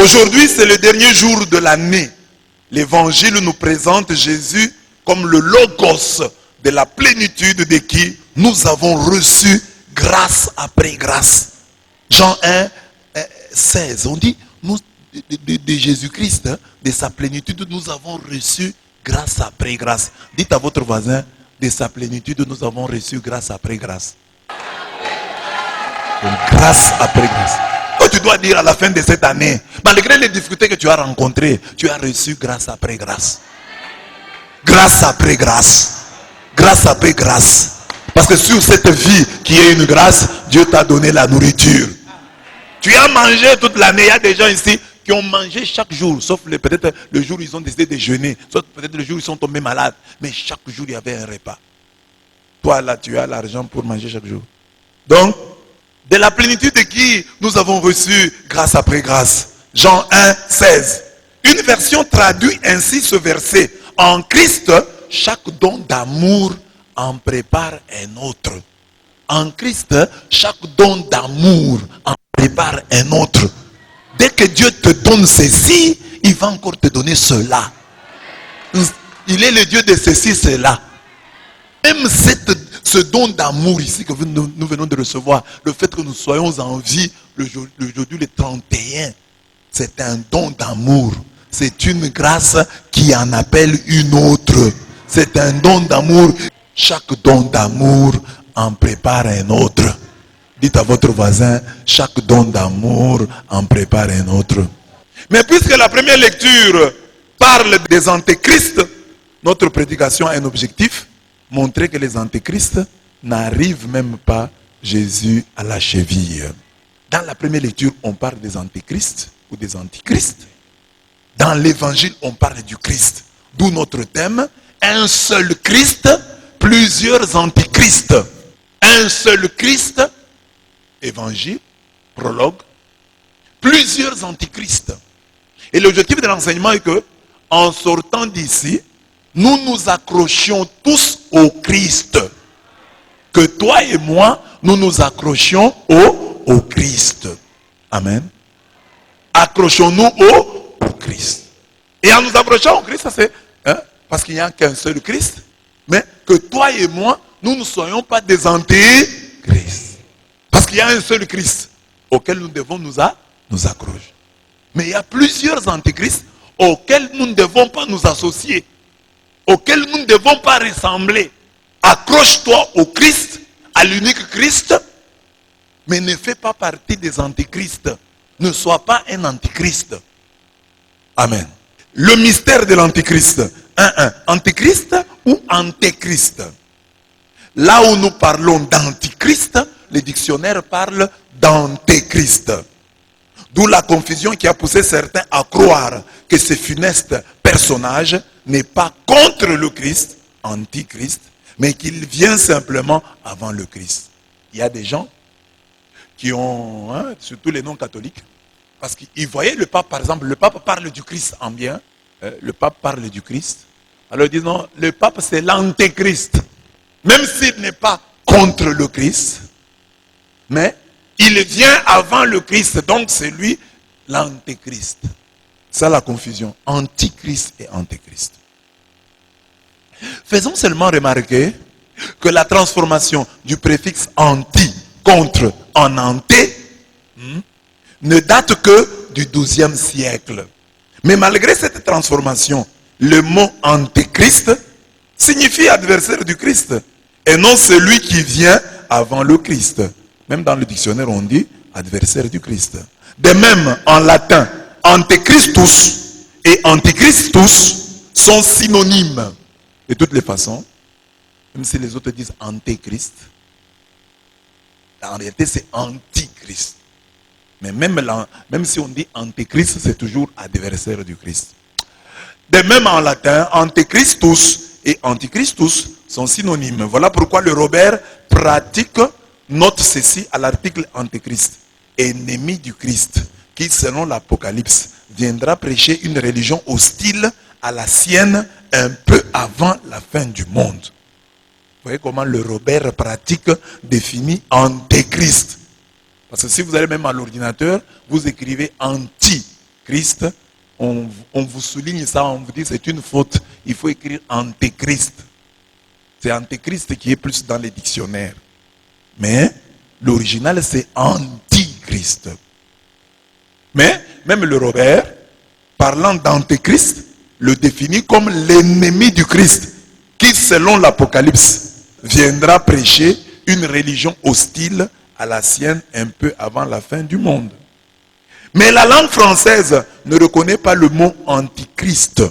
Aujourd'hui, c'est le dernier jour de l'année. L'évangile nous présente Jésus comme le logos de la plénitude de qui nous avons reçu grâce après grâce. Jean 1, 16, on dit, nous, de Jésus-Christ, hein, de sa plénitude, nous avons reçu grâce après grâce. Dites à votre voisin, de sa plénitude, nous avons reçu grâce après grâce. Grâce après grâce. Quand tu dois dire à la fin de cette année, malgré les difficultés que tu as rencontrées, tu as reçu grâce après grâce. Grâce après grâce. Grâce après grâce. Parce que sur cette vie qui est une grâce, Dieu t'a donné la nourriture. Tu as mangé toute l'année. Il y a des gens ici qui ont mangé chaque jour, sauf peut-être le jour où ils ont décidé de jeûner, sauf peut-être le jour où ils sont tombés malades. Mais chaque jour, il y avait un repas. Toi, là, tu as l'argent pour manger chaque jour. Donc, de la plénitude de qui nous avons reçu grâce après grâce. Jean 1, 16. Une version traduit ainsi ce verset. En Christ, chaque don d'amour en prépare un autre. En Christ, chaque don d'amour en prépare un autre. Dès que Dieu te donne ceci, il va encore te donner cela. Il est le Dieu de ceci, cela. Même ce don d'amour ici que nous venons de recevoir, le fait que nous soyons en vie, aujourd'hui le 31, c'est un don d'amour. C'est une grâce qui en appelle une autre. C'est un don d'amour. Chaque don d'amour en prépare un autre. Dites à votre voisin, chaque don d'amour en prépare un autre. Mais puisque la première lecture parle des antéchrists, notre prédication a un objectif, montrer que les antéchrists n'arrivent même pas Jésus à la cheville. Dans la première lecture, on parle des antéchrists ou des antichrists. Dans l'évangile, on parle du Christ. D'où notre thème, un seul Christ, plusieurs antichrists. Un seul Christ, évangile, prologue, plusieurs antichrists. Et l'objectif de l'enseignement est que, en sortant d'ici, nous nous accrochions tous au Christ. Que toi et moi, nous nous accrochions au Christ. Amen. Accrochons-nous au Christ. Et en nous accrochant au Christ, ça c'est parce qu'il n'y a qu'un seul Christ. Mais que toi et moi, nous ne soyons pas des antéchrists. Parce qu'il y a un seul Christ auquel nous devons nous accrocher. Mais il y a plusieurs antéchrists auxquels nous ne devons pas nous associer. Auxquels nous ne devons pas ressembler. Accroche-toi au Christ, à l'unique Christ, mais ne fais pas partie des antéchrists. Ne sois pas un antéchrist. Amen. Le mystère de l'antéchrist. Antéchrist ou antéchrist. Là où nous parlons d'antichrist, le dictionnaire parle d'antéchrist. D'où la confusion qui a poussé certains à croire que ce funeste personnage n'est pas contre le Christ, antichrist, mais qu'il vient simplement avant le Christ. Il y a des gens qui ont, surtout les non-catholiques, parce qu'ils voyaient le pape, par exemple, le pape parle du Christ en bien, le pape parle du Christ, alors ils disent non, le pape c'est l'antéchrist, même s'il n'est pas contre le Christ, mais il vient avant le Christ, donc c'est lui l'antéchrist. C'est la confusion, antichrist et antéchrist. Faisons seulement remarquer que la transformation du préfixe anti contre en anté ne date que du XIIe siècle. Mais malgré cette transformation, le mot antéchrist signifie adversaire du Christ et non celui qui vient avant le Christ. Même dans le dictionnaire, on dit adversaire du Christ. De même, en latin, antéchristus et antichristus sont synonymes. De toutes les façons, même si les autres disent antéchrist, en réalité c'est antichrist. Mais même si on dit antéchrist, c'est toujours adversaire du Christ. De même en latin, antéchristus et antichristus sont synonymes. Voilà pourquoi le Robert pratique, note ceci à l'article antéchrist. Ennemi du Christ, qui selon l'Apocalypse, viendra prêcher une religion hostile à la sienne un peu avant la fin du monde. Vous voyez comment le Robert pratique définit antéchrist. Parce que si vous allez même à l'ordinateur, vous écrivez anti Christ, on vous souligne ça, on vous dit c'est une faute. Il faut écrire Antéchrist. C'est Antéchrist qui est plus dans les dictionnaires. Mais l'original c'est Antichrist. Mais même le Robert, parlant d'Antéchrist, le définit comme l'ennemi du Christ, qui selon l'Apocalypse, viendra prêcher une religion hostile à la sienne un peu avant la fin du monde. Mais la langue française ne reconnaît pas le mot antichrist,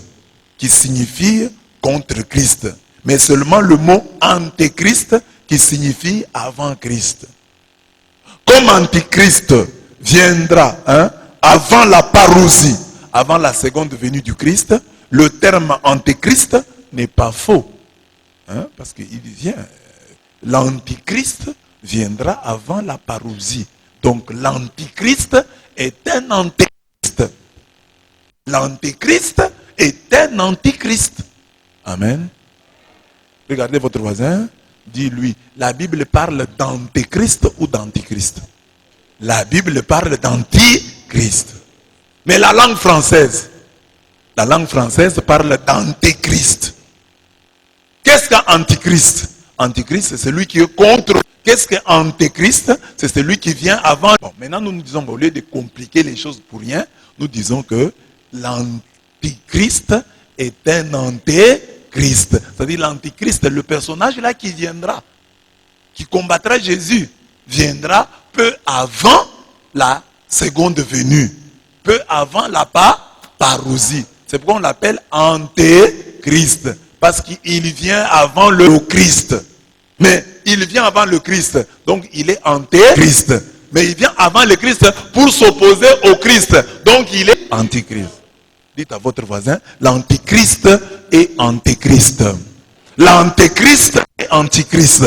qui signifie contre Christ, mais seulement le mot antéchrist, qui signifie avant Christ. Comme antichrist viendra avant la parousie, avant la seconde venue du Christ, le terme antéchrist n'est pas faux. Parce qu'il vient, l'antichrist viendra avant la parousie. Donc l'antichrist est un antéchrist. L'antéchrist est un antichrist. Amen. Regardez votre voisin, dis-lui, la Bible parle d'antéchrist ou d'antichrist? La Bible parle d'antichrist. Mais la langue française parle d'antéchrist. Qu'est-ce qu'un antichrist? Antichrist, c'est celui qui est contre. Qu'est-ce qu'un antéchrist? C'est celui qui vient avant. Bon, maintenant, nous disons, au lieu de compliquer les choses pour rien, nous disons que l'antichrist est un antéchrist. C'est-à-dire l'antichrist, le personnage là qui viendra, qui combattra Jésus, viendra peu avant la seconde venue, peu avant la parousie. C'est pourquoi on l'appelle antéchrist. Parce qu'il vient avant le Christ. Mais il vient avant le Christ. Donc il est antéchrist. Mais il vient avant le Christ pour s'opposer au Christ. Donc il est antichrist. Dites à votre voisin, l'antichrist est antéchrist. L'antéchrist est antichrist.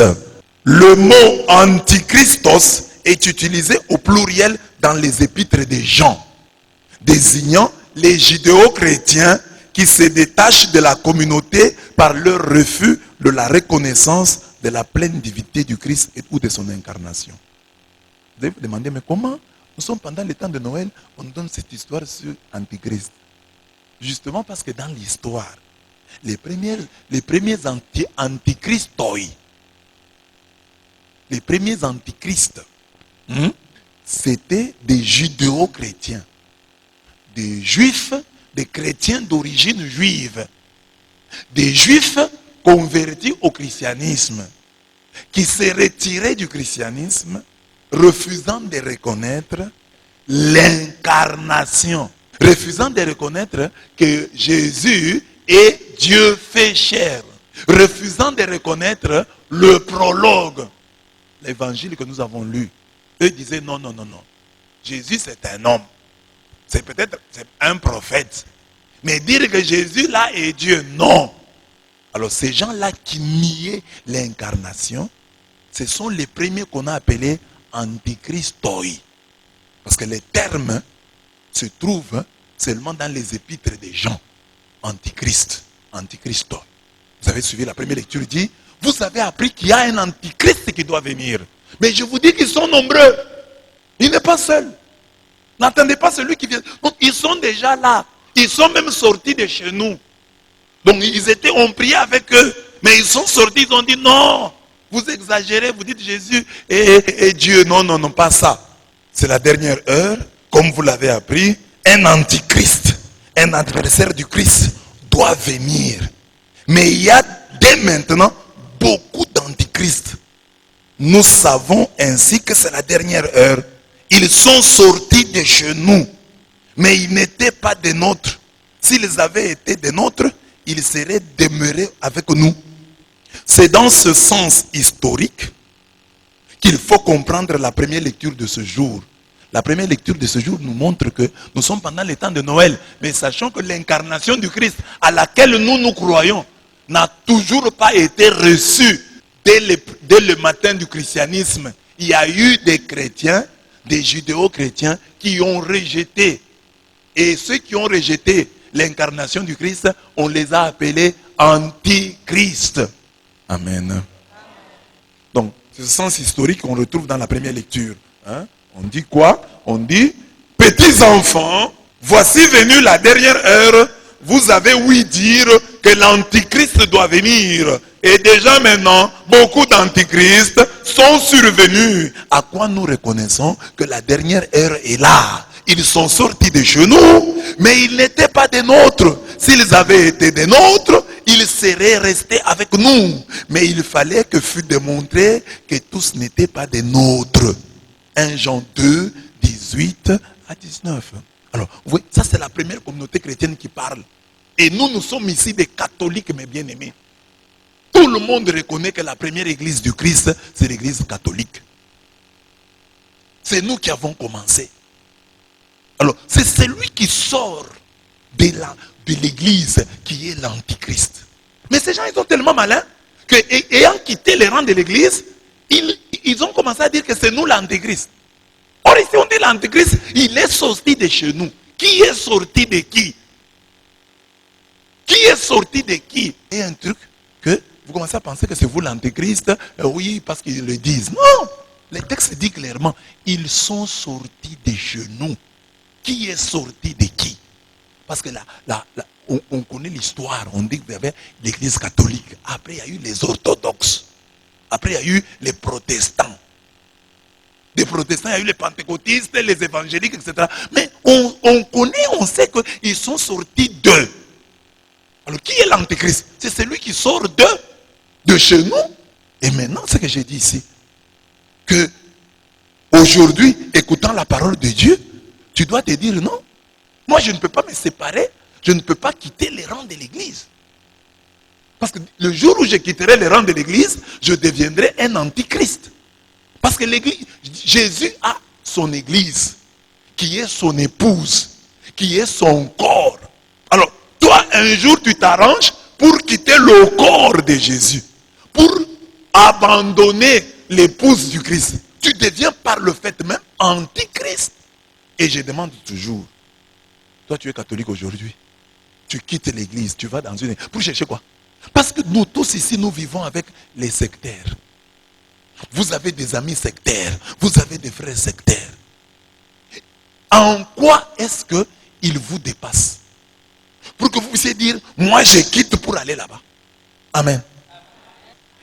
Le mot antichristos est utilisé au pluriel dans les épîtres de Jean, désignant les judéo-chrétiens qui se détachent de la communauté par leur refus de la reconnaissance de la pleine divinité du Christ ou de son incarnation. Vous allez vous demander, mais comment nous sommes pendant le temps de Noël, on donne cette histoire sur Antichrist? Justement parce que dans l'histoire, les premiers antichristoi, les premiers antichrists, c'était des judéo-chrétiens, des juifs, des chrétiens d'origine juive, des juifs convertis au christianisme, qui se retiraient du christianisme, refusant de reconnaître l'incarnation, refusant de reconnaître que Jésus est Dieu fait chair, refusant de reconnaître le prologue, l'évangile que nous avons lu. Eux disaient non, non, non, non. Jésus c'est un homme. C'est peut-être un prophète. Mais dire que Jésus là est Dieu, non. Alors ces gens-là qui niaient l'incarnation, ce sont les premiers qu'on a appelés antichristoi. Parce que les termes se trouvent seulement dans les épîtres des gens. Antichrist, antichristoi. Vous avez suivi la première lecture, il dit, vous avez appris qu'il y a un antichrist qui doit venir. Mais je vous dis qu'ils sont nombreux. Il n'est pas seul. N'attendez pas celui qui vient. Donc ils sont déjà là. Ils sont même sortis de chez nous. Donc on priait avec eux. Mais ils sont sortis, ils ont dit non. Vous exagérez, vous dites Jésus et Dieu. Non, non, non, pas ça. C'est la dernière heure. Comme vous l'avez appris, un antichrist, un adversaire du Christ doit venir. Mais il y a dès maintenant beaucoup d'antichrists. Nous savons ainsi que c'est la dernière heure. Ils sont sortis de chez nous. Mais ils n'étaient pas des nôtres. S'ils avaient été des nôtres, ils seraient demeurés avec nous. C'est dans ce sens historique qu'il faut comprendre la première lecture de ce jour. La première lecture de ce jour nous montre que nous sommes pendant les temps de Noël. Mais sachant que l'incarnation du Christ à laquelle nous croyons n'a toujours pas été reçue dès le matin du christianisme. Il y a eu des chrétiens, des judéo-chrétiens qui ont rejeté. Et ceux qui ont rejeté l'incarnation du Christ, on les a appelés antichrist. Amen. Donc, c'est ce sens historique qu'on retrouve dans la première lecture. On dit quoi? On dit, petits enfants, Voici venue la dernière heure. Vous avez ouï dire que l'antichrist doit venir. Et déjà maintenant, beaucoup d'antichrists sont survenus. À quoi nous reconnaissons que la dernière heure est là. Ils sont sortis de chez nous, mais ils n'étaient pas des nôtres. S'ils avaient été des nôtres, ils seraient restés avec nous. Mais il fallait que fût démontré que tous n'étaient pas des nôtres. 1 Jean 2, 18 à 19. Alors, vous voyez, ça c'est la première communauté chrétienne qui parle. Et nous sommes ici des catholiques, mes bien-aimés. Tout le monde reconnaît que la première église du Christ, c'est l'église catholique. C'est nous qui avons commencé. Alors, c'est celui qui sort de l'église qui est l'antichrist. Mais ces gens, ils sont tellement malins que, ayant quitté les rangs de l'église, ils ont commencé à dire que c'est nous l'antichrist. Or ici on dit l'antichrist, il est sorti de chez nous. Qui est sorti de qui? Qui est sorti de qui? Et un truc que vous commencez à penser que c'est vous l'antichrist, oui, parce qu'ils le disent. Non, le texte dit clairement, ils sont sortis de chez nous. Qui est sorti de qui? Parce que là, on connaît l'histoire, on dit qu'il y avait l'église catholique. Après, il y a eu les orthodoxes. Après, il y a eu les protestants. Des protestants, il y a eu les pentecôtistes, les évangéliques, etc. Mais on connaît, on sait qu'ils sont sortis d'eux. Alors, qui est l'antéchrist? C'est celui qui sort de chez nous. Et maintenant, ce que j'ai dit ici, que aujourd'hui, écoutant la parole de Dieu, tu dois te dire non. Moi, je ne peux pas me séparer, je ne peux pas quitter les rangs de l'église. Parce que le jour où je quitterai les rangs de l'église, je deviendrai un antichrist. Parce que l'église, Jésus a son église, qui est son épouse, qui est son corps. Alors, toi, un jour, tu t'arranges pour quitter le corps de Jésus, pour abandonner l'épouse du Christ. Tu deviens par le fait même antichrist. Et je demande toujours, toi, tu es catholique aujourd'hui, tu quittes l'église, tu vas dans une... Pour chercher quoi? Parce que nous tous ici, nous vivons avec les sectaires. Vous avez des amis sectaires, vous avez des frères sectaires. En quoi est-ce qu'ils vous dépassent? Pour que vous puissiez dire, moi je quitte pour aller là-bas. Amen.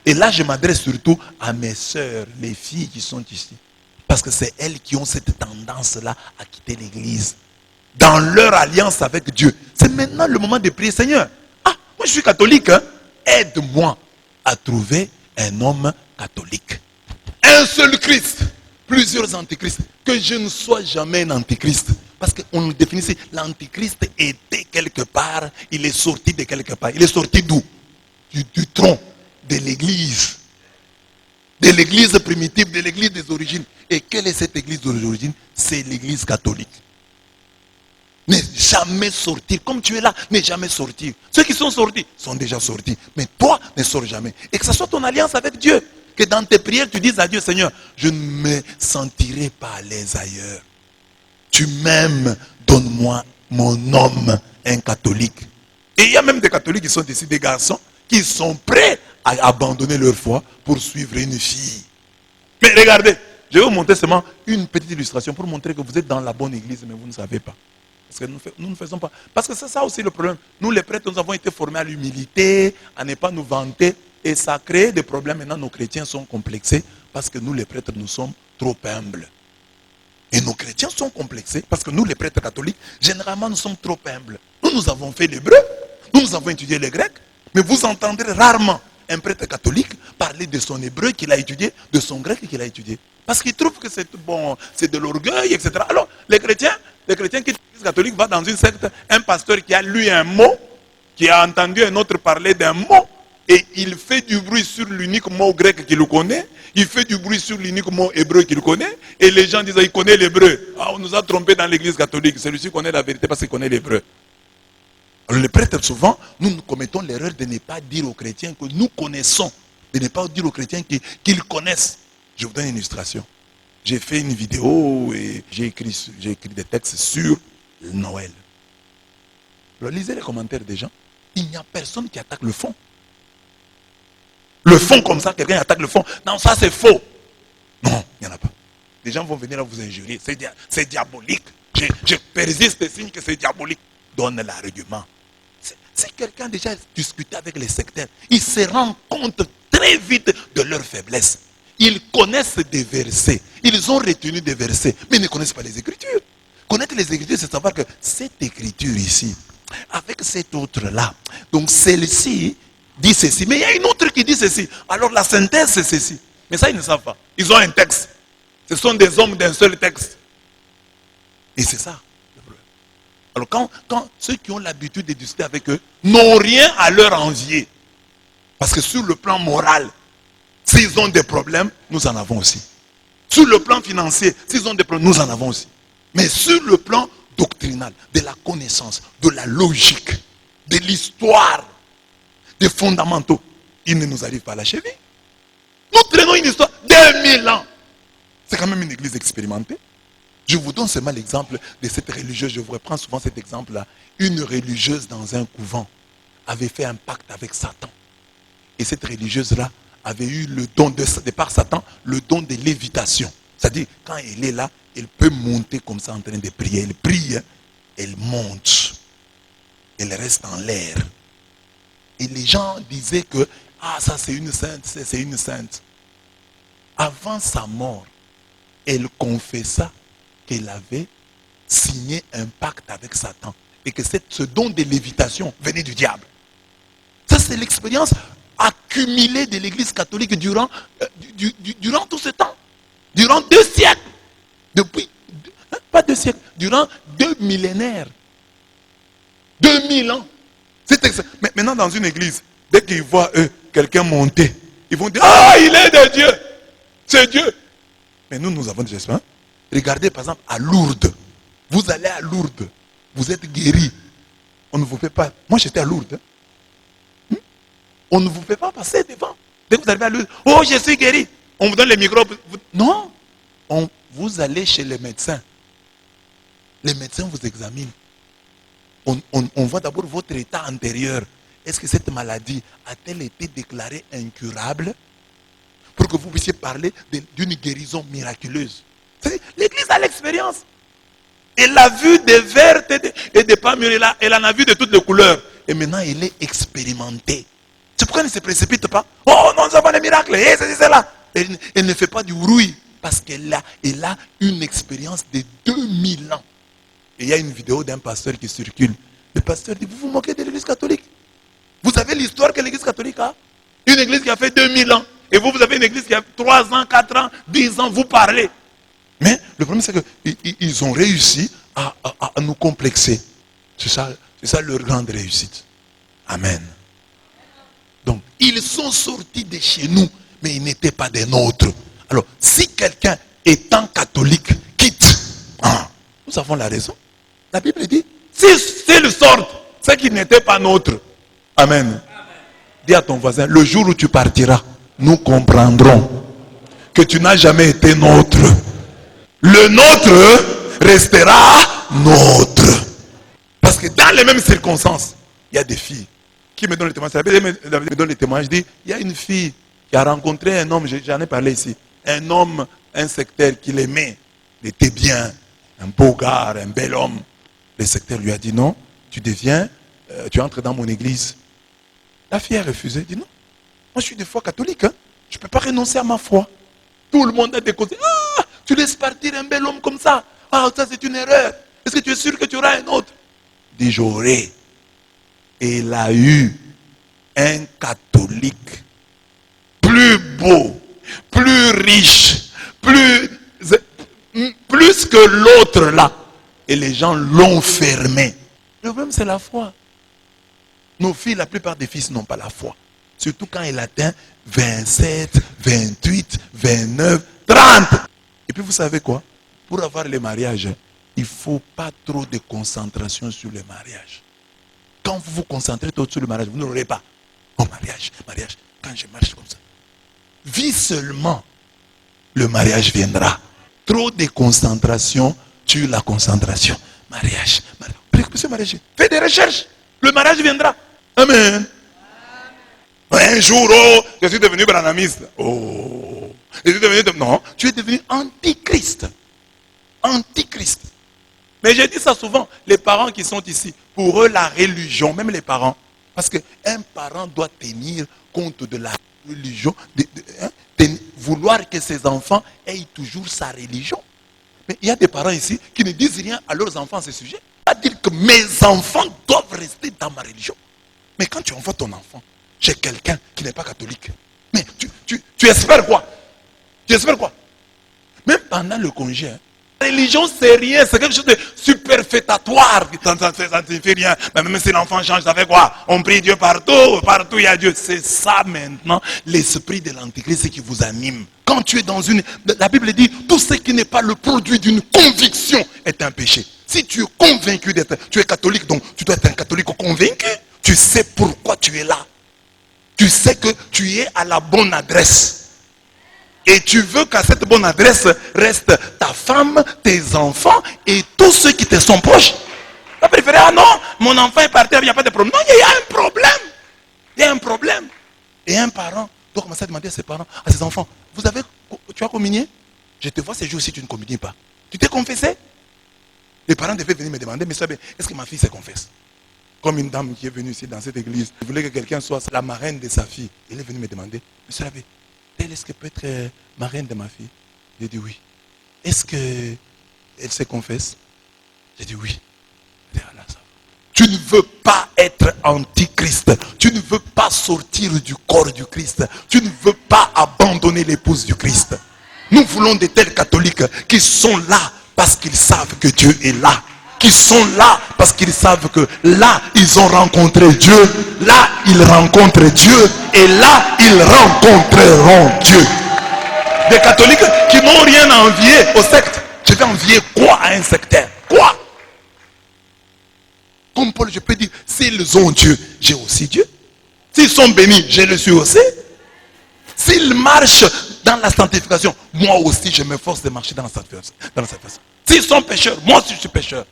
Et là, je m'adresse surtout à mes sœurs, les filles qui sont ici. Parce que c'est elles qui ont cette tendance-là à quitter l'église. Dans leur alliance avec Dieu. C'est maintenant le moment de prier. Seigneur, moi je suis catholique. Hein? Aide-moi à trouver un homme catholique. Un seul Christ. Plusieurs antichrists. Que je ne sois jamais un antichrist. Parce qu'on nous définissait, l'antichrist était quelque part. Il est sorti de quelque part. Il est sorti d'où? Du tronc. De l'église. De l'église primitive. De l'église des origines. Et quelle est cette église des origines? C'est l'église catholique. Ne jamais sortir. Comme tu es là, ne jamais sortir. Ceux qui sont sortis sont déjà sortis. Mais toi, ne sors jamais. Et que ce soit ton alliance avec Dieu. Que dans tes prières, tu dises à Dieu, Seigneur, je ne me sentirai pas à l'aise ailleurs. Tu m'aimes, donne-moi mon homme, un catholique. Et il y a même des catholiques qui sont ici, des garçons, qui sont prêts à abandonner leur foi pour suivre une fille. Mais regardez, je vais vous montrer seulement une petite illustration pour montrer que vous êtes dans la bonne église, mais vous ne savez pas. Parce que nous ne faisons pas. Parce que c'est ça aussi le problème. Nous les prêtres, nous avons été formés à l'humilité, à ne pas nous vanter. Et ça crée des problèmes. Maintenant, nos chrétiens sont complexés parce que nous les prêtres, nous sommes trop humbles. Et nos chrétiens sont complexés parce que nous les prêtres catholiques, généralement, nous sommes trop humbles. Nous avons fait l'hébreu, nous avons étudié le grec, mais vous entendrez rarement un prêtre catholique parler de son hébreu qu'il a étudié, de son grec qu'il a étudié. Parce qu'il trouve que c'est bon, c'est de l'orgueil, etc. Alors, les chrétiens qui sont catholiques vont dans une secte, un pasteur qui a lu un mot, qui a entendu un autre parler d'un mot, et il fait du bruit sur l'unique mot grec qu'il connaît, il fait du bruit sur l'unique mot hébreu qu'il connaît, et les gens disent, il connaît l'hébreu. On nous a trompés dans l'église catholique, celui-ci connaît la vérité parce qu'il connaît l'hébreu. Alors les prêtres, souvent, nous commettons l'erreur de ne pas dire aux chrétiens que nous connaissons, de ne pas dire aux chrétiens qu'ils connaissent. Je vous donne une illustration. J'ai fait une vidéo et j'ai écrit des textes sur Noël. Alors lisez les commentaires des gens. Il n'y a personne qui attaque le fond. Le fond comme ça, quelqu'un attaque le fond. Non, ça c'est faux. Non, il n'y en a pas. Les gens vont venir à vous injurer. C'est diabolique. je persiste et signe que c'est diabolique. Donne l'argument. Si quelqu'un a déjà discuté avec les sectaires, il se rend compte très vite de leur faiblesse. Ils connaissent des versets, ils ont retenu des versets, mais ils ne connaissent pas les Écritures. Connaître les Écritures, c'est savoir que cette Écriture ici, avec cette autre-là, donc celle-ci dit ceci, mais il y a une autre qui dit ceci. Alors la synthèse, c'est ceci. Mais ça, ils ne savent pas. Ils ont un texte. Ce sont des hommes d'un seul texte. Et c'est ça le problème. Alors quand ceux qui ont l'habitude de discuter avec eux n'ont rien à leur envier, parce que sur le plan moral, s'ils ont des problèmes, nous en avons aussi. Sur le plan financier, s'ils ont des problèmes, nous en avons aussi. Mais sur le plan doctrinal, de la connaissance, de la logique, de l'histoire, des fondamentaux, il ne nous arrive pas à la cheville. Nous traînons une histoire de 2000 ans. C'est quand même une église expérimentée. Je vous donne seulement l'exemple de cette religieuse. Je vous reprends souvent cet exemple-là. Une religieuse dans un couvent avait fait un pacte avec Satan. Et cette religieuse-là avait eu le don de par Satan, le don de lévitation. C'est-à-dire, quand elle est là, elle peut monter comme ça en train de prier. Elle prie, elle monte. Elle reste en l'air. Et les gens disaient que, ah, ça c'est une sainte, c'est une sainte. Avant sa mort, elle confessa qu'elle avait signé un pacte avec Satan. Et que ce don de lévitation venait du diable. Ça, c'est l'expérience accumulée de l'Église catholique durant tout ce temps. Durant 2 siècles. Depuis, pas 2 siècles, durant 2 millénaires. 2000 ans. Mais maintenant, dans une église, dès qu'ils voient quelqu'un monter, ils vont dire, ah, il est de Dieu. C'est Dieu. Mais nous avons des expériences. Regardez par exemple à Lourdes. Vous allez à Lourdes. Vous êtes guéri. On ne vous fait pas. Moi j'étais à Lourdes. On ne vous fait pas passer devant. Dès que vous arrivez à Lourdes, oh, je suis guéri. On vous donne les micros. Non. Vous allez chez les médecins. Les médecins vous examinent. On voit d'abord votre état antérieur. Est-ce que cette maladie a-t-elle été déclarée incurable? Pour que vous puissiez parler d'une guérison miraculeuse. L'église a l'expérience. Elle a vu des vertes et des pas mûres. Elle en a vu de toutes les couleurs. Et maintenant, elle est expérimentée. C'est pourquoi elle ne se précipite pas. Oh non, nous avons les miracles. Et c'est là. Elle ne fait pas du bruit. Parce qu'elle a une expérience de 2000 ans. Et il y a une vidéo d'un pasteur qui circule. Le pasteur dit, vous vous moquez de l'église catholique. Vous savez l'histoire que l'église catholique a? Une église qui a fait 2000 ans. Et vous avez une église qui a 3 ans, 4 ans, 10 ans, vous parlez. Mais le problème c'est qu'ils ont réussi à nous complexer. C'est ça leur grande réussite. Amen. Donc, ils sont sortis de chez nous, mais ils n'étaient pas des nôtres. Alors, si quelqu'un étant catholique quitte, nous avons la raison. La Bible dit, s'ils sortent, c'est qu'ils n'étaient pas nôtres. Amen. Dis à ton voisin, le jour où tu partiras, nous comprendrons que tu n'as jamais été nôtre. Le nôtre restera nôtre. Parce que dans les mêmes circonstances, il y a des filles qui me donnent le témoignage. Me donne le témoignage, je dis, il y a une fille qui a rencontré un homme, j'en ai parlé ici, un homme, un sectaire qui l'aimait, il était bien, un beau gars, un bel homme. Le sectaire lui a dit non, tu entres dans mon église. La fille a refusé, dit non, moi je suis de foi catholique, hein. Je ne peux pas renoncer à ma foi. Tout le monde a décausé. Ah, tu laisses partir un bel homme comme ça. Ah, ça c'est une erreur. Est-ce que tu es sûr que tu auras un autre? Dit j'aurai. Et il a eu un catholique plus beau, plus riche, plus que l'autre là. Et les gens l'ont fermé. Le problème c'est la foi. Nos filles, la plupart des fils n'ont pas la foi. Surtout quand il atteint 27, 28, 29, 30. Et puis vous savez quoi? Pour avoir les mariages, il ne faut pas trop de concentration sur le mariage. Quand vous vous concentrez trop sur le mariage, vous n'aurez pas. Oh mariage, quand je marche comme ça. Vis seulement, le mariage viendra. Trop de concentration tue la concentration. Mariage. Fais des recherches. Le mariage viendra. Amen. Un jour, oh, je suis devenu branamiste. Oh, je suis devenu... Non, tu es devenu antichrist. Antichrist. Mais j'ai dit ça souvent, les parents qui sont ici, pour eux la religion, même les parents, parce qu'un parent doit tenir compte de la religion, vouloir que ses enfants aient toujours sa religion. Mais il y a des parents ici qui ne disent rien à leurs enfants à ce sujet. C'est-à-dire que mes enfants doivent rester dans ma religion. Mais quand tu envoies ton enfant chez quelqu'un qui n'est pas catholique, mais tu espères quoi? Tu espères quoi? Même pendant le congé, la religion c'est rien, c'est quelque chose de superfétatoire. Ça ne fait rien. Mais même si l'enfant change, ça fait quoi? On prie Dieu partout, partout il y a Dieu. C'est ça maintenant, l'esprit de l'antichrist qui vous anime. Quand tu es dans une... La Bible dit, tout ce qui n'est pas le produit d'une conviction est un péché. Si tu es convaincu d'être... Tu es catholique, donc tu dois être un catholique convaincu. Tu sais pourquoi tu es là. Tu sais que tu es à la bonne adresse. Et tu veux qu'à cette bonne adresse reste ta femme, tes enfants et tous ceux qui te sont proches. Tu vas préférer, ah non, mon enfant est parti, il n'y a pas de problème. Non, il y a un problème. Il y a un problème. Et un parent doit commencer à demander à ses parents, à ses enfants, tu as communié? Je te vois ces jours-ci, tu ne communies pas. Tu t'es confessé? Les parents devaient venir me demander, mais est-ce que ma fille se confesse? Comme une dame qui est venue ici dans cette église, elle voulait que quelqu'un soit la marraine de sa fille. Elle est venue me demander, monsieur l'abbé, est-ce qu'elle peut être marraine de ma fille? J'ai dit oui. Est-ce qu'elle se confesse? J'ai dit oui. Tu ne veux pas être antichrist. Tu ne veux pas sortir du corps du Christ. Tu ne veux pas abandonner l'épouse du Christ. Nous voulons de tels catholiques qui sont là parce qu'ils savent que Dieu est là. Qui sont là parce qu'ils savent que là, ils ont rencontré Dieu. Là, ils rencontrent Dieu. Et là, ils rencontreront Dieu. Des catholiques qui n'ont rien à envier aux sectes. Je vais envier quoi à un sectaire? Quoi? Comme Paul, je peux dire, s'ils ont Dieu, j'ai aussi Dieu. S'ils sont bénis, je le suis aussi. S'ils marchent dans la sanctification, moi aussi, je m'efforce de marcher dans la sanctification. S'ils sont pécheurs, moi aussi, je suis pécheur.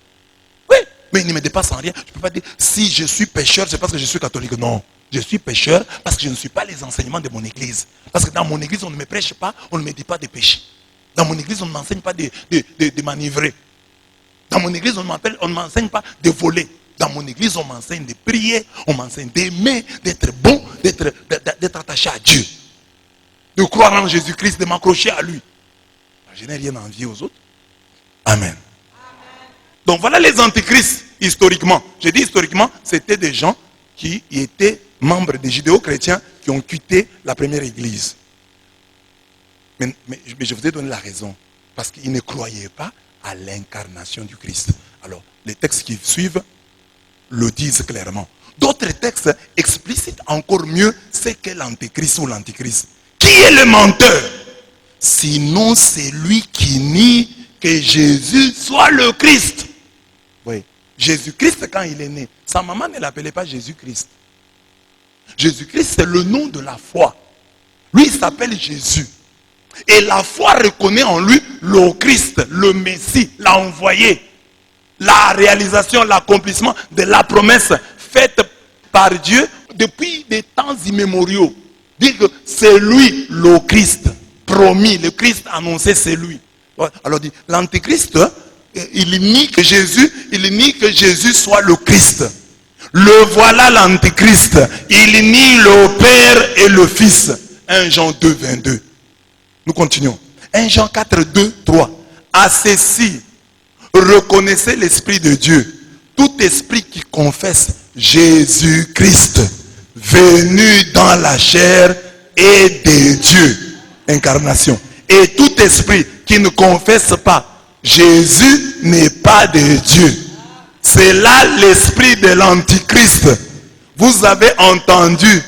Oui, mais ils ne me dépassent en rien. Je ne peux pas dire, si je suis pécheur, c'est parce que je suis catholique. Non, je suis pécheur parce que je ne suis pas les enseignements de mon église. Parce que dans mon église, on ne me prêche pas, on ne me dit pas de péché. Dans mon église, on ne m'enseigne pas de manivrer. Dans mon église, on ne m'enseigne pas de voler. Dans mon église, on m'enseigne de prier, on m'enseigne d'aimer, d'être bon, d'être attaché à Dieu. De croire en Jésus-Christ, de m'accrocher à lui. Je n'ai rien à envier aux autres. Amen. Donc voilà les antichrists, historiquement. J'ai dit historiquement, c'était des gens qui étaient membres des judéo-chrétiens qui ont quitté la première église. Mais je vous ai donné la raison. Parce qu'ils ne croyaient pas à l'incarnation du Christ. Alors, les textes qui suivent le disent clairement. D'autres textes explicitent encore mieux ce qu'est l'antéchrist ou l'antichrist. Qui est le menteur? Sinon, c'est lui qui nie que Jésus soit le Christ. Oui. Jésus-Christ, quand il est né, sa maman ne l'appelait pas Jésus-Christ. Jésus-Christ, c'est le nom de la foi. Lui, il s'appelle Jésus. Et la foi reconnaît en lui le Christ, le Messie, l'a envoyé. La réalisation, l'accomplissement de la promesse faite par Dieu depuis des temps immémoriaux. Dire que c'est lui le Christ promis, le Christ annoncé, c'est lui. Alors dit, l'antéchrist, il nie que Jésus soit le Christ. Le voilà l'antéchrist. Il nie le Père et le Fils. 1 Jean 2, 22. Nous continuons. 1 Jean 4, 2, 3. À ceci, reconnaissez l'Esprit de Dieu. Tout esprit qui confesse Jésus-Christ, venu dans la chair, est de Dieu. Incarnation. Et tout esprit qui ne confesse pas Jésus n'est pas de Dieu. C'est là l'esprit de l'antichrist. Vous avez entendu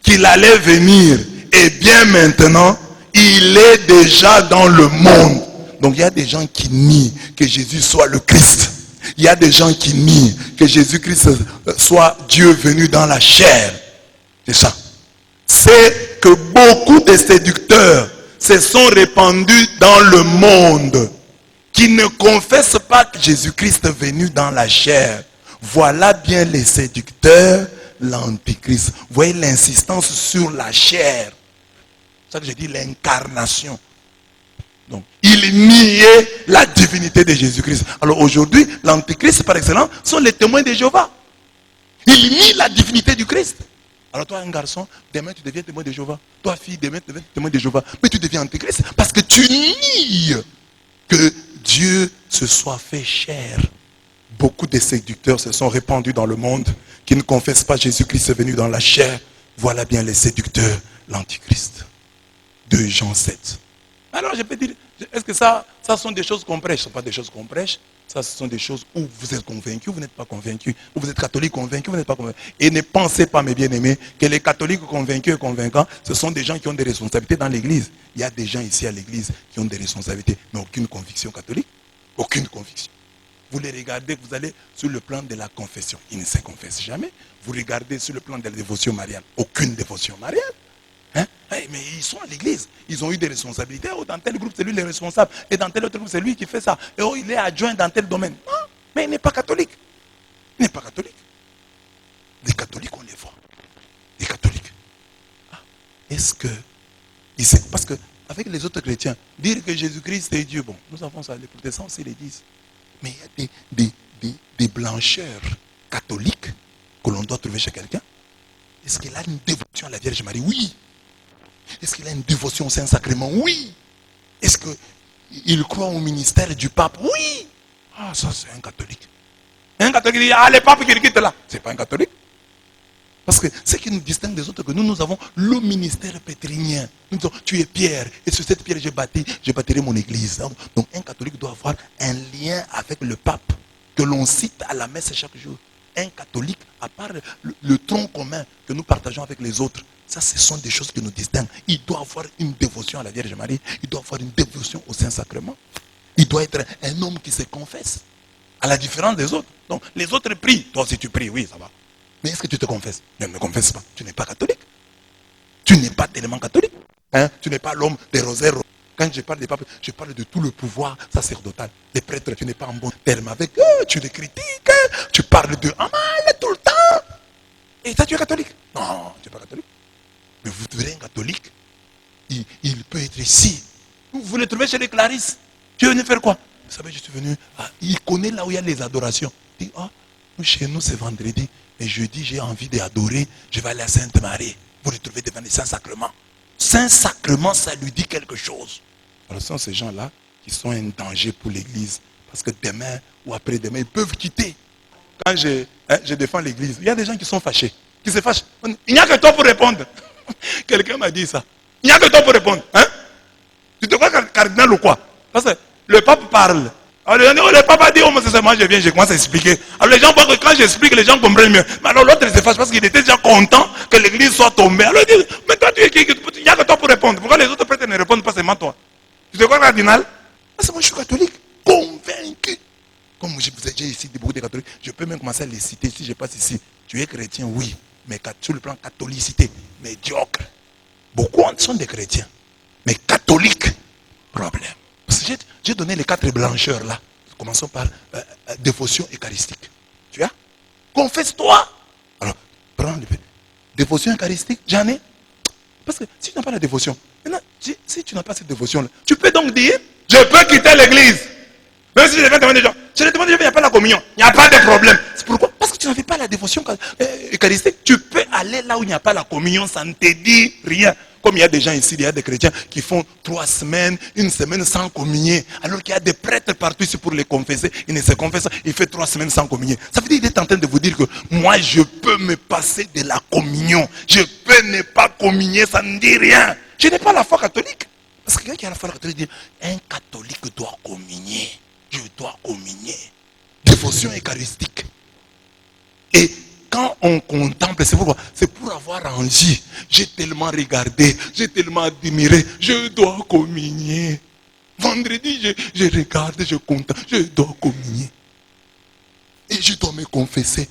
qu'il allait venir. Et bien maintenant, il est déjà dans le monde. Donc il y a des gens qui nient que Jésus soit le Christ. Il y a des gens qui nient que Jésus-Christ soit Dieu venu dans la chair. C'est ça. C'est que beaucoup de séducteurs se sont répandus dans le monde, qui ne confessent pas que Jésus-Christ est venu dans la chair. Voilà bien les séducteurs, l'antichrist. Vous voyez l'insistance sur la chair. C'est ça que j'ai dit, l'incarnation. Donc, il niait la divinité de Jésus-Christ. Alors aujourd'hui, l'antichrist par excellence sont les témoins de Jéhovah. Il nie la divinité du Christ. Alors toi, un garçon, demain tu deviens témoin de Jéhovah. Toi, fille, demain tu deviens témoin de Jéhovah. Mais tu deviens antichrist parce que tu nies que Dieu se soit fait chair. Beaucoup de séducteurs se sont répandus dans le monde qui ne confessent pas Jésus-Christ est venu dans la chair. Voilà bien les séducteurs, l'antichrist. 2 Jean 7. Alors je peux dire, est-ce que ça sont des choses qu'on prêche? Ce ne sont pas des choses qu'on prêche. Ça, ce sont des choses où vous êtes convaincus, vous n'êtes pas convaincus. Où vous êtes catholique convaincu, vous n'êtes pas convaincu. Et ne pensez pas, mes bien-aimés, que les catholiques convaincus et convaincants, ce sont des gens qui ont des responsabilités dans l'église. Il y a des gens ici à l'église qui ont des responsabilités, mais aucune conviction catholique. Aucune conviction. Vous les regardez, vous allez sur le plan de la confession. Ils ne se confessent jamais. Vous regardez sur le plan de la dévotion mariale. Aucune dévotion mariale. Hein? Hey, mais ils sont à l'église. Ils ont eu des responsabilités. Oh, dans tel groupe, c'est lui le responsable. Et dans tel autre groupe, c'est lui qui fait ça. Et oh, il est adjoint dans tel domaine. Non, mais il n'est pas catholique. Il n'est pas catholique. Les catholiques, on les voit. Les catholiques. Ah, est-ce que... Parce que avec les autres chrétiens, dire que Jésus-Christ est Dieu, bon, nous savons ça, les protestants aussi les disent. Mais il y a des blancheurs catholiques que l'on doit trouver chez quelqu'un. Est-ce qu'il a une dévotion à la Vierge Marie? Oui. Est-ce qu'il a une dévotion au Saint-Sacrement? Oui. Est-ce qu'il croit au ministère du pape? Oui. Ah, ça c'est un catholique. Un catholique dit, ah, le pape qui le quitte là. C'est pas un catholique. Parce que ce qui nous distingue des autres, que nous avons le ministère pétrinien. Nous disons, tu es Pierre, et sur cette pierre je bâtirai mon église. Donc un catholique doit avoir un lien avec le pape, que l'on cite à la messe chaque jour. Un catholique, à part le tronc commun que nous partageons avec les autres, ça ce sont des choses qui nous distinguent. Il doit avoir une dévotion à la Vierge Marie, il doit avoir une dévotion au Saint-Sacrement. Il doit être un homme qui se confesse, à la différence des autres. Donc les autres prient, toi aussi tu pries, oui ça va. Mais est-ce que tu te confesses? Ne me confesse pas. Tu n'es pas catholique. Tu n'es pas tellement catholique. Hein? Tu n'es pas l'homme des rosaires. Quand je parle des papes, je parle de tout le pouvoir sacerdotal. Les prêtres, tu n'es pas en bon terme avec eux. Tu les critiques. Tu parles d'eux en mal tout le temps. Et ça, tu es catholique? Non, tu n'es pas catholique. Mais vous verrez un catholique. Il peut être ici. Vous le trouvez chez les Clarisses. Tu es venu faire quoi? Vous savez, je suis venu. Il connaît là où il y a les adorations. Il dit, chez nous, c'est vendredi. Et jeudi, j'ai envie d'adorer, je vais aller à Sainte-Marie. Vous le trouvez devant les Saint-Sacrements. Saint-Sacrement, ça lui dit quelque chose. Alors ce sont ces gens-là qui sont un danger pour l'église. Parce que demain ou après-demain, ils peuvent quitter. Quand je défends l'église, il y a des gens qui sont fâchés, qui se fâchent. Il n'y a que toi pour répondre. Quelqu'un m'a dit ça. Il n'y a que toi pour répondre. Hein? Tu te crois cardinal ou quoi? Parce que le pape parle. Alors, le papa dit, moi je viens, je commence à expliquer. Alors les gens voient que quand j'explique, les gens comprennent mieux. Mais alors l'autre se fâche parce qu'il était déjà content que l'église soit tombée. Alors il dit, mais toi tu es qui? Il n'y a que toi pour répondre. Pourquoi les autres prêtres ne répondent pas seulement toi? Tu te crois cardinal? Parce que moi je suis catholique, convaincu. Comme j'ai ici beaucoup de catholiques, je peux même commencer à les citer si je passe ici. Tu es chrétien, oui, mais sur le plan catholicité, médiocre. Beaucoup sont des chrétiens, mais catholiques, problème. Parce que j'ai donné les 4 blancheurs là. Commençons par dévotion eucharistique. Tu as? Confesse-toi. Alors, prends le dévotion eucharistique, j'en ai. Parce que si tu n'as pas la dévotion, maintenant, si tu n'as pas cette dévotion-là, tu peux donc dire, je peux quitter l'église. Même si je viens demander des gens, je les demande, il n'y a pas la communion, il n'y a pas de problème. C'est pourquoi? Parce que tu n'avais pas la dévotion eucharistique. Tu peux aller là où il n'y a pas la communion, ça ne te dit rien. Comme il y a des gens ici, il y a des chrétiens qui font 3 semaines, 1 semaine sans communier. Alors qu'il y a des prêtres partout ici pour les confesser. Ils ne se confessent pas, il fait 3 semaines sans communier. Ça veut dire qu'il est en train de vous dire que moi je peux me passer de la communion. Je peux ne pas communier, ça ne dit rien. Je n'ai pas la foi catholique. Parce que quelqu'un qui a la foi catholique dit, un catholique doit communier. Je dois communier. Dévotion eucharistique. Et quand on contemple, c'est pourquoi? C'est pour avoir envie. J'ai tellement regardé, j'ai tellement admiré, je dois communier. Vendredi, je regarde, je contemple, je dois communier. Et je dois me confesser.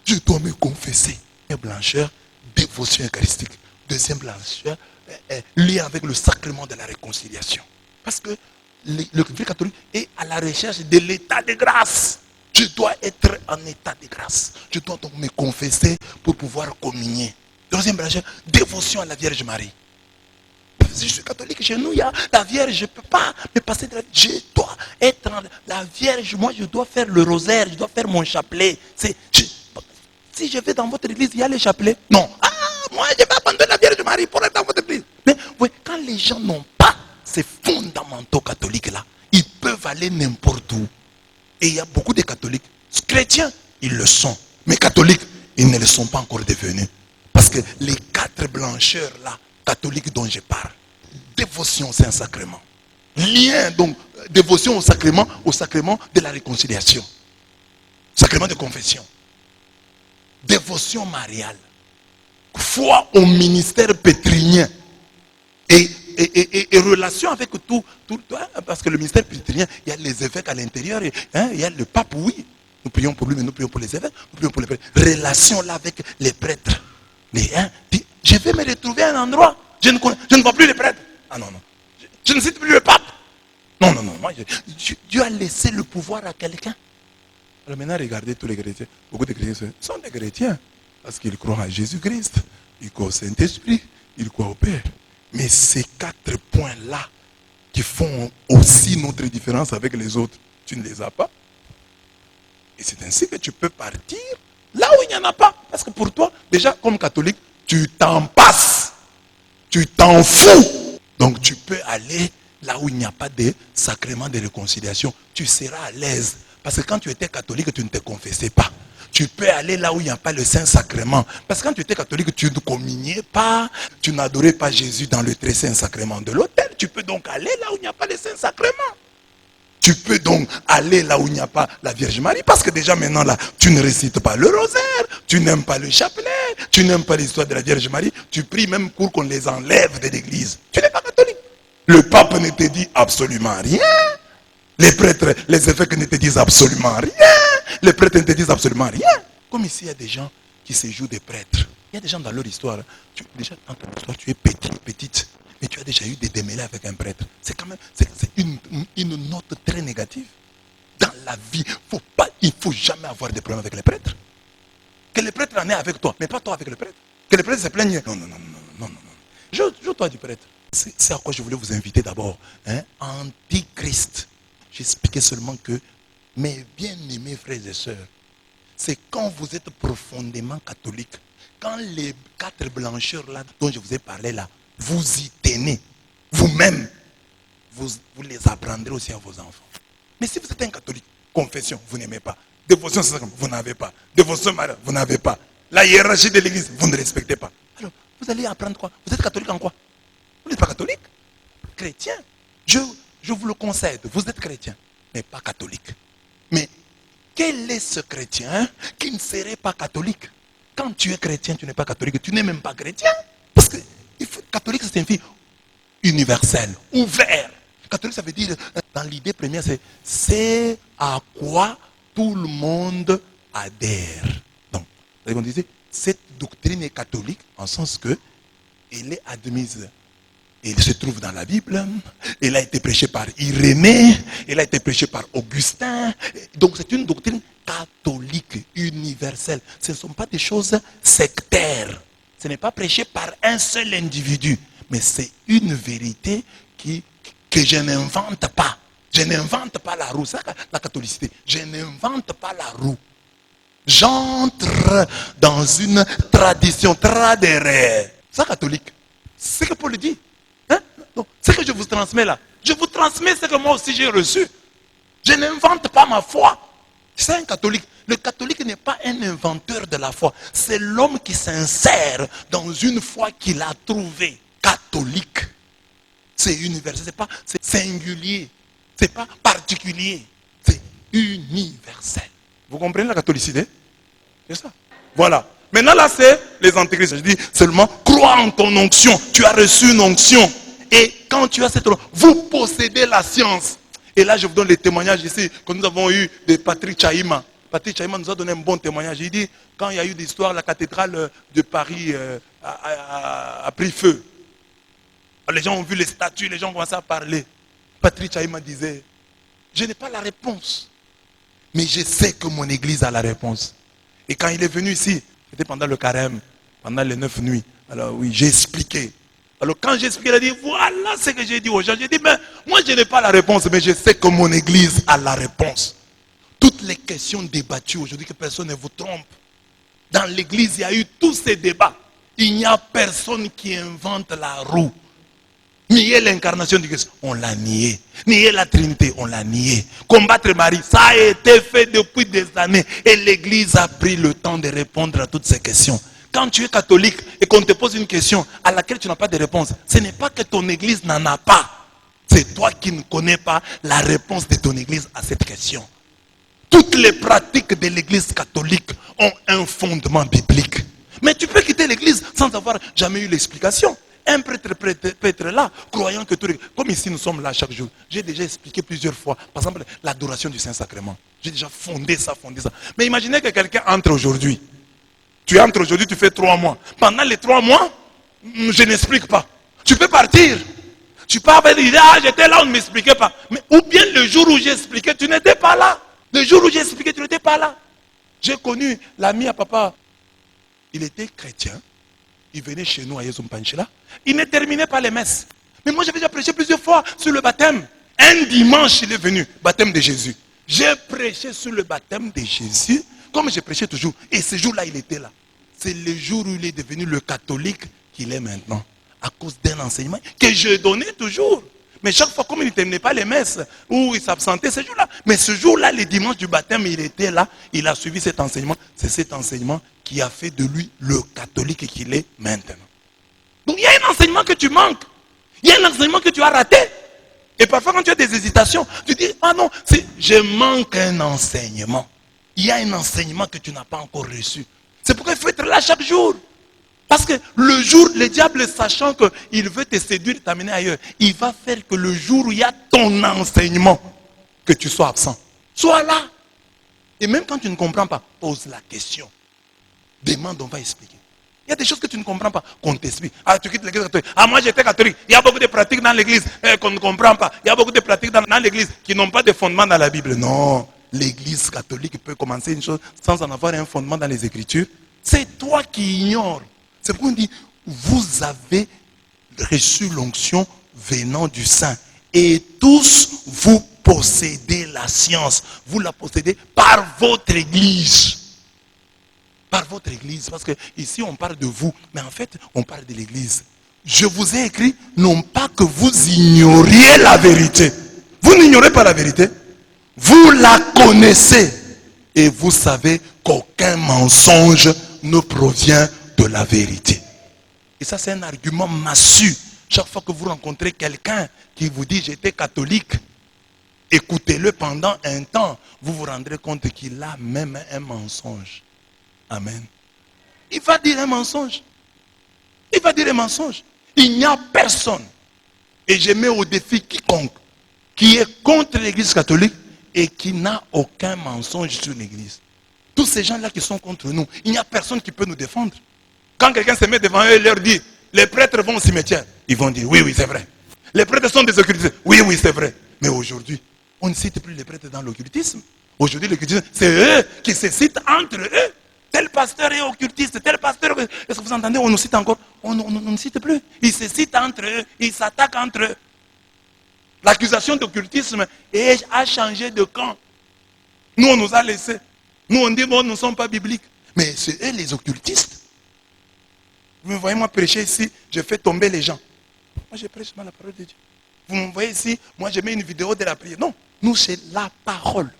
Je dois me confesser. Et blancheur, dévotion eucharistique. Deuxième blancheur, lié avec le sacrement de la réconciliation. Parce que le catholique est à la recherche de l'état de grâce. Je dois être en état de grâce. Je dois donc me confesser pour pouvoir communier. Deuxième blancheur, dévotion à la Vierge Marie. je suis catholique, chez nous, il y a la Vierge, je ne peux pas me passer de la Vierge. Je dois être la Vierge, moi je dois faire le rosaire, je dois faire mon chapelet. Si je vais dans votre église, il y a les chapelets. Non. Ah, moi je vais abandonner la Vierge Marie pour être dans votre église. Mais ouais, quand les gens n'ont pas ces fondamentaux catholiques-là, ils peuvent aller n'importe où. Et il y a beaucoup de catholiques, chrétiens, ils le sont. Mais catholiques, ils ne le sont pas encore devenus. Parce que les 4 blancheurs là, catholiques dont je parle, dévotion c'est un sacrement. Lien, donc, dévotion au sacrement de la réconciliation. Sacrement de confession. Dévotion mariale. Foi au ministère pétrinien. Et relation avec tout, parce que le ministère pétrinien, il y a les évêques à l'intérieur, il y a le pape, oui. Nous prions pour lui, mais nous prions pour les évêques, nous prions pour les prêtres. Relation là avec les prêtres. Je vais me retrouver à un endroit, je ne vois plus les prêtres. Ah non, non. Je ne cite plus le pape. Non, non, non. Dieu a laissé le pouvoir à quelqu'un. Alors maintenant, regardez tous les chrétiens. Beaucoup de chrétiens sont des chrétiens. Parce qu'ils croient à Jésus-Christ. Ils croient au Saint-Esprit. Ils croient au Père. Mais ces 4 points-là, qui font aussi notre différence avec les autres, tu ne les as pas. Et c'est ainsi que tu peux partir là où il n'y en a pas. Parce que pour toi, déjà, comme catholique, tu t'en passes. Tu t'en fous. Donc tu peux aller là où il n'y a pas de sacrement de réconciliation. Tu seras à l'aise. Parce que quand tu étais catholique, tu ne te confessais pas. Tu peux aller là où il n'y a pas le Saint-Sacrement. Parce que quand tu étais catholique, tu ne communiais pas. Tu n'adorais pas Jésus dans le très Saint-Sacrement de l'autel. Tu peux donc aller là où il n'y a pas le Saint-Sacrement. Tu peux donc aller là où il n'y a pas la Vierge Marie. Parce que déjà maintenant là, tu ne récites pas le rosaire. Tu n'aimes pas le chapelet. Tu n'aimes pas l'histoire de la Vierge Marie. Tu pries même pour qu'on les enlève de l'église. Tu n'es pas catholique. Le pape ne te dit absolument rien. Les prêtres, les évêques ne te disent absolument rien. Les prêtres ne te disent absolument rien. Comme ici, il y a des gens qui se jouent des prêtres. Il y a des gens dans leur histoire. Déjà, dans ton histoire, tu es petite. Mais tu as déjà eu des démêlés avec un prêtre. C'est quand même une note très négative. Dans la vie, il ne faut jamais avoir de problème avec les prêtres. Que les prêtres en aient avec toi, mais pas toi avec le prêtre. Que les prêtres se plaignent. Non, non, non, non, non, non. Joue-toi du prêtre. C'est à quoi je voulais vous inviter d'abord. Antichrist. J'expliquais seulement que, mes bien-aimés frères et sœurs, c'est quand vous êtes profondément catholique, quand les 4 blancheurs là dont je vous ai parlé là, vous y tenez, vous-même, vous les apprendrez aussi à vos enfants. Mais si vous êtes un catholique, confession, vous n'aimez pas. Dévotion, vous n'avez pas. Dévotion, vous n'avez pas. La hiérarchie de l'église, vous ne respectez pas. Alors, vous allez apprendre quoi? Vous êtes catholique en quoi? Vous n'êtes pas catholique? Chrétien. Je vous le concède, vous êtes chrétien, mais pas catholique. Mais quel est ce chrétien qui ne serait pas catholique? Quand tu es chrétien, tu n'es pas catholique, tu n'es même pas chrétien. Parce que catholique, c'est une fille universelle, ouvert. Catholique, ça veut dire, dans l'idée première, c'est à quoi tout le monde adhère. Donc, on disait, cette doctrine est catholique en sens que elle est admise. Il se trouve dans la Bible. Elle a été prêchée par Irénée. Elle a été prêchée par Augustin. Donc c'est une doctrine catholique, universelle. Ce ne sont pas des choses sectaires. Ce n'est pas prêché par un seul individu. Mais c'est une vérité que je n'invente pas. Je n'invente pas la roue. C'est la catholicité. Je n'invente pas la roue. J'entre dans une tradition tradérée. C'est catholique. C'est ce que Paul dit. Ce que je vous transmets là, je vous transmets ce que moi aussi j'ai reçu. Je n'invente pas ma foi. C'est un catholique. Le catholique n'est pas un inventeur de la foi. C'est l'homme qui s'insère dans une foi qu'il a trouvée. Catholique. C'est universel. C'est singulier. C'est pas particulier. C'est universel. Vous comprenez la catholicité? C'est ça. Voilà. Maintenant là c'est les antéchrists. Je dis seulement crois en ton onction. Tu as reçu une onction. Et quand tu as cette onction, vous possédez la science. Et là je vous donne les témoignages ici que nous avons eu de Patrick Chaïma. Patrick Chaïma nous a donné un bon témoignage. Il dit quand il y a eu l'histoire, la cathédrale de Paris a pris feu. Les gens ont vu les statues, les gens ont commencé à parler. Patrick Chaïma disait, je n'ai pas la réponse. Mais je sais que mon église a la réponse. Et quand il est venu ici, c'était pendant le carême, pendant les 9 nuits. Alors oui, j'ai expliqué Alors quand j'explique, elle a dit, voilà ce que j'ai dit aux gens. J'ai dit, mais moi je n'ai pas la réponse, mais je sais que mon église a la réponse. Toutes les questions débattues aujourd'hui, que personne ne vous trompe. Dans l'église, il y a eu tous ces débats. Il n'y a personne qui invente la roue. Nier l'incarnation du Christ, on l'a nié. Nier la Trinité, on l'a nié. Combattre Marie, ça a été fait depuis des années. Et l'église a pris le temps de répondre à toutes ces questions. Quand tu es catholique et qu'on te pose une question à laquelle tu n'as pas de réponse, ce n'est pas que ton église n'en a pas. C'est toi qui ne connais pas la réponse de ton église à cette question. Toutes les pratiques de l'église catholique ont un fondement biblique. Mais tu peux quitter l'église sans avoir jamais eu l'explication. Un prêtre peut être là, croyant que tout... Comme ici, nous sommes là chaque jour. J'ai déjà expliqué plusieurs fois, par exemple, l'adoration du Saint-Sacrement. J'ai déjà fondé ça. Mais imaginez que quelqu'un entre aujourd'hui. Tu entres aujourd'hui, tu fais 3 mois. Pendant les 3 mois, je n'explique pas. Tu peux partir. Tu peux avoir l'idée, j'étais là, on ne m'expliquait pas. Mais, ou bien le jour où j'ai expliqué, tu n'étais pas là. Le jour où j'ai expliqué, tu n'étais pas là. J'ai connu l'ami à papa. Il était chrétien. Il venait chez nous à Yezumpanchila. Il ne terminait pas les messes. Mais moi, j'avais déjà prêché plusieurs fois sur le baptême. Un dimanche, il est venu, baptême de Jésus. J'ai prêché sur le baptême de Jésus, comme j'ai prêché toujours. Et ce jour-là, il était là. C'est le jour où il est devenu le catholique qu'il est maintenant. À cause d'un enseignement que je donnais toujours. Mais chaque fois, comme il ne terminait pas les messes, ou il s'absentait ce jour-là. Mais ce jour-là, le dimanche du baptême, il était là. Il a suivi cet enseignement. C'est cet enseignement qui a fait de lui le catholique qu'il est maintenant. Donc il y a un enseignement que tu manques. Il y a un enseignement que tu as raté. Et parfois quand tu as des hésitations, tu dis, ah non, je manque un enseignement. Il y a un enseignement que tu n'as pas encore reçu. C'est pourquoi il faut être là chaque jour. Parce que le jour, le diable, sachant qu'il veut te séduire, t'amener ailleurs, il va faire que le jour où il y a ton enseignement, que tu sois absent. Sois là. Et même quand tu ne comprends pas, pose la question. Demande, on va expliquer. Il y a des choses que tu ne comprends pas, qu'on t'explique. Ah, tu quittes l'église catholique. Ah, moi j'étais catholique. Il y a beaucoup de pratiques dans l'église qu'on ne comprend pas. Il y a beaucoup de pratiques dans l'église qui n'ont pas de fondement dans la Bible. Non, l'église catholique peut commencer une chose sans en avoir un fondement dans les Écritures. C'est toi qui ignores. C'est pourquoi on dit, vous avez reçu l'onction venant du Saint. Et tous, vous possédez la science. Vous la possédez par votre église. Par votre église. Parce que ici, on parle de vous. Mais en fait, on parle de l'église. Je vous ai écrit, non pas que vous ignoriez la vérité. Vous n'ignorez pas la vérité. Vous la connaissez. Et vous savez qu'aucun mensonge ne provient de la vérité. Et ça, c'est un argument massu. Chaque fois que vous rencontrez quelqu'un qui vous dit j'étais catholique, écoutez-le pendant un temps, vous vous rendrez compte qu'il a même un mensonge. Amen. Il va dire un mensonge. Il va dire un mensonge. Il n'y a personne. Et je mets au défi quiconque qui est contre l'église catholique et qui n'a aucun mensonge sur l'église. Tous ces gens-là qui sont contre nous, il n'y a personne qui peut nous défendre. Quand quelqu'un se met devant eux et leur dit, les prêtres vont au cimetière, ils vont dire, oui, oui, c'est vrai. Les prêtres sont des occultistes, oui, oui, c'est vrai. Mais aujourd'hui, on ne cite plus les prêtres dans l'occultisme. Aujourd'hui, l'occultisme, c'est eux qui se citent entre eux. Tel pasteur est occultiste, tel pasteur... Est-ce que vous entendez, on nous cite encore? On ne cite plus. Ils se citent entre eux, ils s'attaquent entre eux. L'accusation d'occultisme a changé de camp. Nous, on nous a laissés. Nous, on dit, bon, nous ne sommes pas bibliques. Mais c'est eux les occultistes. Vous me voyez moi prêcher ici, je fais tomber les gens. Moi, je prêche mal la parole de Dieu. Vous me voyez ici, moi, je mets une vidéo de la prière. Non, nous, c'est la parole.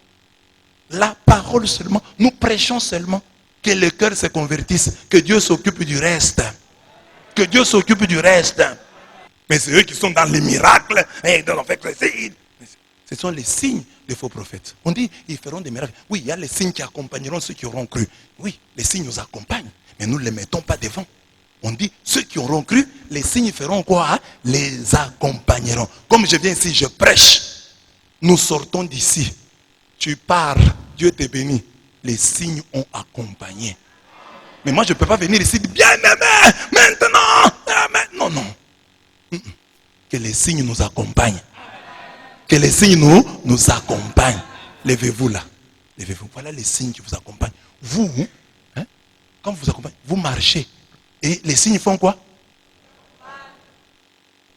La parole seulement. Nous prêchons seulement. Que le cœur se convertisse. Que Dieu s'occupe du reste. Que Dieu s'occupe du reste. Mais c'est eux qui sont dans les miracles. Ce sont les signes des faux prophètes. On dit, ils feront des miracles. Oui, il y a les signes qui accompagneront ceux qui auront cru. Oui, les signes nous accompagnent. Mais nous ne les mettons pas devant. On dit, ceux qui auront cru, les signes feront quoi? Les accompagneront. Comme je viens ici, je prêche. Nous sortons d'ici. Tu pars, Dieu te bénit. Les signes ont accompagné. Mais moi, je ne peux pas venir ici, bien aimé, maintenant. Non, non. Que les signes nous accompagnent. Que les signes nous accompagnent. Levez-vous là. Levez-vous. Voilà les signes qui vous accompagnent. Vous, quand vous accompagnez, vous marchez. Et les signes font quoi?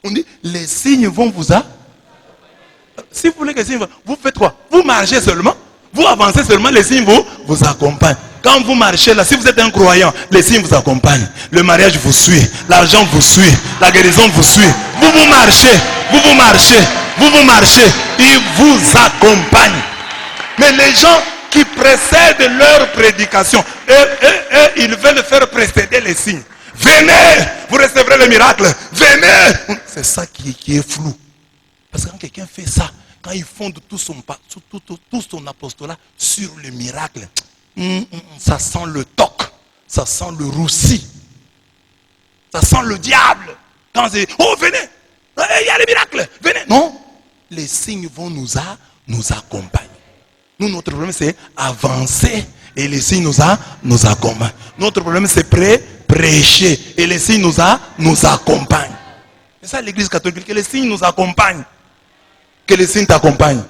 On dit, les signes vont vous accompagner. Si vous voulez que les signes, vous faites quoi? Vous marchez seulement, vous avancez seulement, les signes vous accompagnent. Quand vous marchez là, si vous êtes un croyant, les signes vous accompagnent. Le mariage vous suit, l'argent vous suit, la guérison vous suit. Vous marchez, vous marchez, ils vous accompagnent. Mais les gens qui précèdent leur prédication, ils veulent faire précéder les signes. Venez, vous recevrez le miracle. Venez. C'est ça qui est flou. Parce que quand quelqu'un fait ça, quand il fonde tout son apostolat sur le miracle, ça sent le toc, ça sent le roussi, ça sent le diable. Quand c'est, oh venez, il y a le miracle, venez. Non, les signes vont nous accompagner. Nous, notre problème c'est avancer et les signes nous accompagnent. Notre problème c'est prêcher et les signes nous accompagnent. C'est ça l'église catholique, que les signes nous accompagnent. Que les signes t'accompagnent.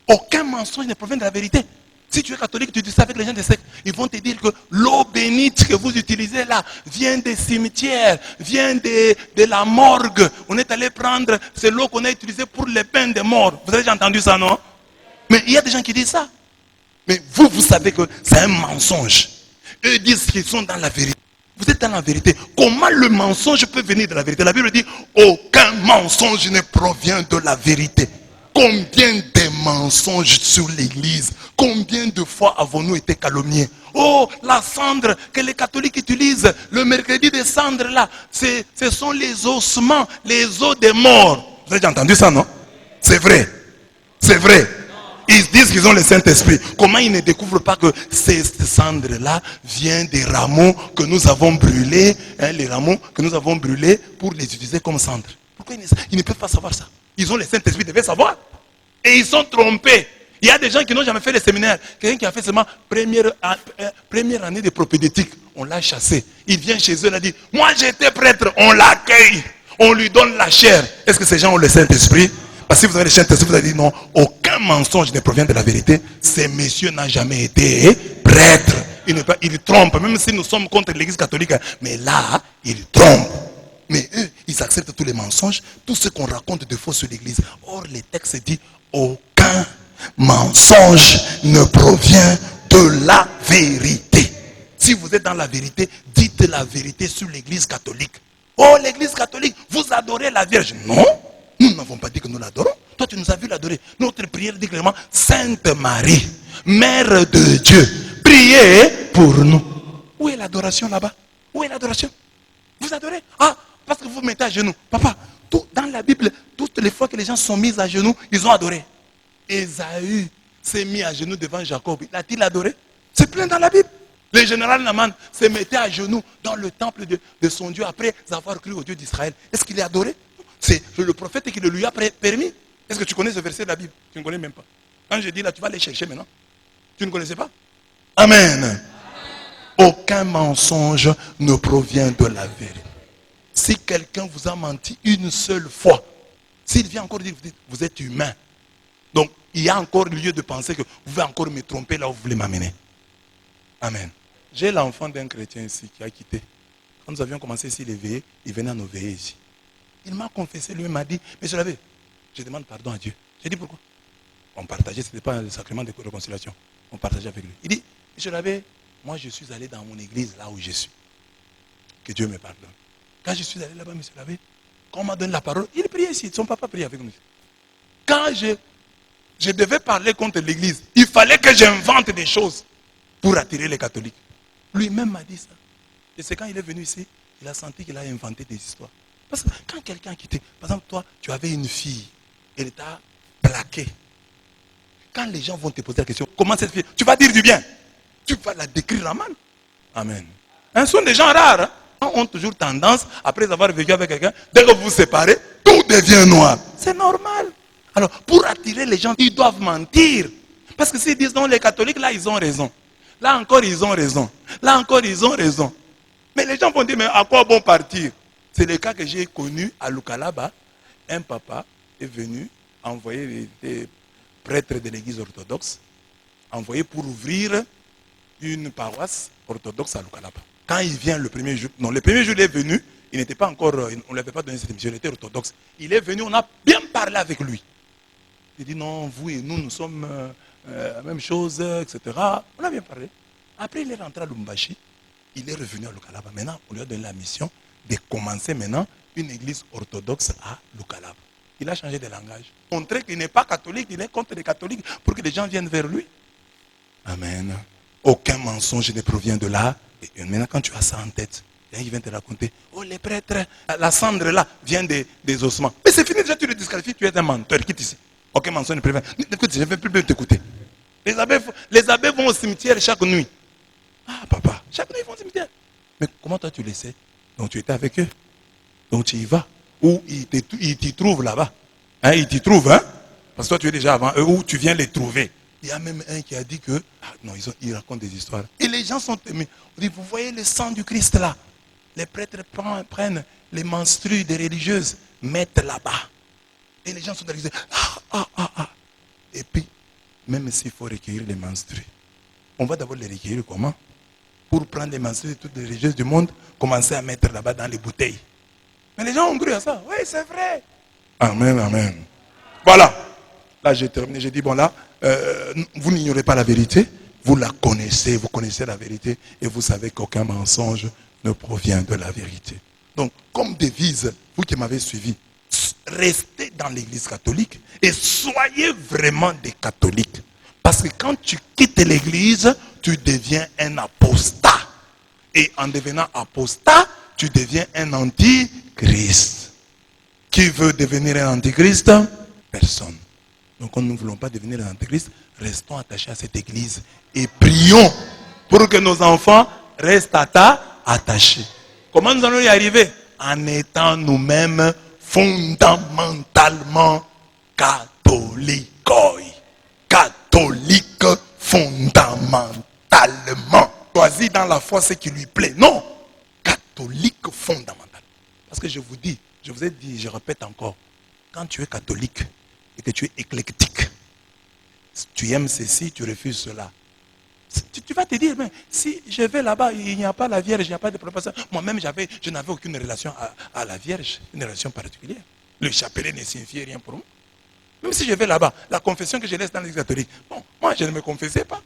Aucun mensonge ne provient de la vérité. Si tu es catholique, tu dis ça avec les gens des sectes, ils vont te dire que l'eau bénite que vous utilisez là vient des cimetières, vient de la morgue. On est allé prendre, c'est l'eau qu'on a utilisée pour les pains des morts. Vous avez déjà entendu ça, non? Mais il y a des gens qui disent ça. Mais vous savez que c'est un mensonge. Eux disent qu'ils sont dans la vérité. Vous êtes dans la vérité. Comment le mensonge peut venir de la vérité? La Bible dit, aucun mensonge ne provient de la vérité. Combien de mensonges sur l'église? Combien de fois avons-nous été calomniés? Oh, la cendre que les catholiques utilisent, le mercredi des cendres là, ce sont les ossements, les os des morts. Vous avez déjà entendu ça, non? C'est vrai. C'est vrai. Ils disent qu'ils ont le Saint-Esprit. Comment ils ne découvrent pas que ces cendres-là viennent des rameaux que nous avons brûlés, les rameaux que nous avons brûlés pour les utiliser comme cendres? Pourquoi ils ne peuvent pas savoir ça? Ils ont le Saint-Esprit, ils devaient savoir. Et ils sont trompés. Il y a des gens qui n'ont jamais fait le séminaire. Quelqu'un qui a fait seulement première année de propédétique, on l'a chassé. Il vient chez eux, il a dit, moi j'étais prêtre, on l'accueille, on lui donne la chair. Est-ce que ces gens ont le Saint-Esprit? Parce que si vous avez le Saint-Esprit, vous avez dit non, aucun mensonge ne provient de la vérité. Ces messieurs n'ont jamais été prêtres. Ils trompent, même si nous sommes contre l'église catholique. Mais là, ils trompent. Mais eux, ils acceptent tous les mensonges, tout ce qu'on raconte de faux sur l'église. Or, les textes disent, aucun mensonge ne provient de la vérité. Si vous êtes dans la vérité, dites la vérité sur l'église catholique. Oh, l'église catholique, vous adorez la Vierge. Non, nous n'avons pas dit que nous l'adorons. Toi, tu nous as vu l'adorer. Notre prière dit clairement, Sainte Marie, Mère de Dieu, priez pour nous. Où est l'adoration là-bas? Où est l'adoration? Vous adorez? Ah, parce que vous vous mettez à genoux. Papa, dans la Bible, toutes les fois que les gens sont mis à genoux, ils ont adoré. Ésaü s'est mis à genoux devant Jacob. L'a-t-il adoré? C'est plein dans la Bible. Le général Naman se mettait à genoux dans le temple de son Dieu après avoir cru au Dieu d'Israël. Est-ce qu'il est adoré? C'est le prophète qui le lui a permis. Est-ce que tu connais ce verset de la Bible? Tu ne connais même pas. Quand je dis là, tu vas aller chercher maintenant. Tu ne connaissais pas? Amen. Aucun mensonge ne provient de la vérité. Si quelqu'un vous a menti une seule fois, s'il vient encore dire, vous êtes humain. Donc, il y a encore lieu de penser que vous pouvez encore me tromper là où vous voulez m'amener. Amen. J'ai l'enfant d'un chrétien ici qui a quitté. Quand nous avions commencé ici les veillées, il venait à nos veillées ici. Il m'a confessé, lui m'a dit, Monsieur l'abbé, je demande pardon à Dieu. J'ai dit pourquoi? On partageait, ce n'était pas le sacrement de réconciliation. On partageait avec lui. Il dit, Monsieur l'abbé, moi je suis allé dans mon église là où je suis. Que Dieu me pardonne. Quand je suis allé là-bas, Monsieur l'abbé, quand on m'a donné la parole, il priait ici. Son papa priait avec nous. Quand je devais parler contre l'église, il fallait que j'invente des choses pour attirer les catholiques. Lui-même m'a dit ça. Et c'est quand il est venu ici, il a senti qu'il a inventé des histoires. Parce que quand quelqu'un a quitté, par exemple, toi, tu avais une fille, elle t'a plaqué. Quand les gens vont te poser la question, comment cette fille, tu vas dire du bien. Tu vas la décrire en mal. Amen. Ce sont des gens rares. Hein? Ont toujours tendance, après avoir vécu avec quelqu'un, dès que vous vous séparez, tout devient noir. C'est normal. Alors, pour attirer les gens, ils doivent mentir. Parce que s'ils disent non, les catholiques, là, ils ont raison. Là encore, ils ont raison. Là encore, ils ont raison. Mais les gens vont dire, mais à quoi bon partir? C'est le cas que j'ai connu à Lukalaba. Un papa est venu envoyer des prêtres de l'église orthodoxe, envoyé pour ouvrir une paroisse orthodoxe à Lukalaba. Quand il vient le premier jour, il est venu, Il n'était pas encore, on ne lui avait pas donné cette émission, il était orthodoxe. Il est venu, on a bien parlé avec lui. Il dit non, vous et nous, nous sommes la même chose, etc. On a bien parlé. Après, il est rentré à Lumbashi. Il est revenu à Lukalaba. Maintenant, on lui a donné la mission de commencer maintenant une église orthodoxe à Lukalaba. Il a changé de langage. Montrer qu'il n'est pas catholique, il est contre les catholiques pour que les gens viennent vers lui. Amen. Aucun mensonge ne provient de là. Et maintenant, quand tu as ça en tête, il vient te raconter, oh les prêtres, la cendre là vient des ossements. Mais c'est fini, déjà tu le disqualifies, tu es un menteur, quitte ici. Aucun mensonge ne provient. Écoute, je ne vais plus t'écouter. Les abbés vont au cimetière chaque nuit. Ah papa, chaque nuit ils vont au cimetière. Mais comment toi tu le sais? Donc tu étais avec eux. Donc tu y vas. Ou ils t'y trouvent là-bas. Hein, ils t'y trouvent, hein? Parce que toi tu es déjà avant eux, ou tu viens les trouver. Il y a même un qui a dit que, non, ils racontent des histoires. Et les gens sont émus. On dit, vous voyez le sang du Christ là? Les prêtres prennent les menstrues des religieuses, mettent là-bas. Et les gens sont disent, Et puis, même s'il faut recueillir les menstrues, on va d'abord les recueillir comment? Pour prendre les menstrues de toutes les religieuses du monde, commencer à mettre là-bas dans les bouteilles. Mais les gens ont cru à ça. Oui, c'est vrai. Amen, amen. Voilà. Là, j'ai terminé. J'ai dit, bon là, vous n'ignorez pas la vérité. Vous la connaissez. Vous connaissez la vérité. Et vous savez qu'aucun mensonge ne provient de la vérité. Donc, comme devise, vous qui m'avez suivi, restez dans l'église catholique et soyez vraiment des catholiques. Parce que quand tu quittes l'église, tu deviens un apostat. Et en devenant apostat, tu deviens un antichrist. Qui veut devenir un antichrist? Personne. Donc, quand nous ne voulons pas devenir un antichrist, restons attachés à cette église et prions pour que nos enfants restent attachés. Comment nous allons y arriver? En étant nous-mêmes fondamentalement catholiques. Catholique fondamentalement. Choisis dans la foi ce qui lui plaît. Non. Catholique fondamental. Parce que je vous dis, je vous ai dit, je répète encore, quand tu es catholique et que tu es éclectique, tu aimes ceci, tu refuses cela. Tu vas te dire, mais si je vais là-bas, il n'y a pas la Vierge, il n'y a pas de professeur. Moi-même, je n'avais aucune relation à la Vierge, une relation particulière. Le chapelet ne signifiait rien pour moi. Même si je vais là-bas, la confession que je laisse dans l'église catholique, bon, moi je ne me confessais pas.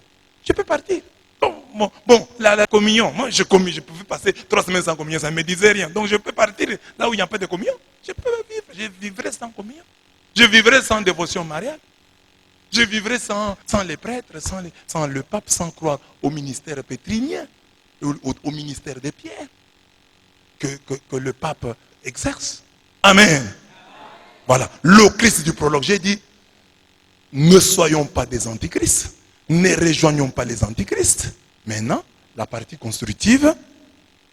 Je peux partir. Bon, la communion, moi je pouvais passer 3 semaines sans communion, ça ne me disait rien. Donc je peux partir là où il n'y a pas de communion. Je peux vivre, je vivrai sans communion. Je vivrai sans dévotion mariale. Je vivrai sans les prêtres, sans le pape, sans croire au ministère pétrinien, au ministère des pierres que le pape exerce. Amen. Voilà, le Christ du prologue, j'ai dit, ne soyons pas des antichrists, ne rejoignons pas les antichrists. Maintenant, la partie constructive,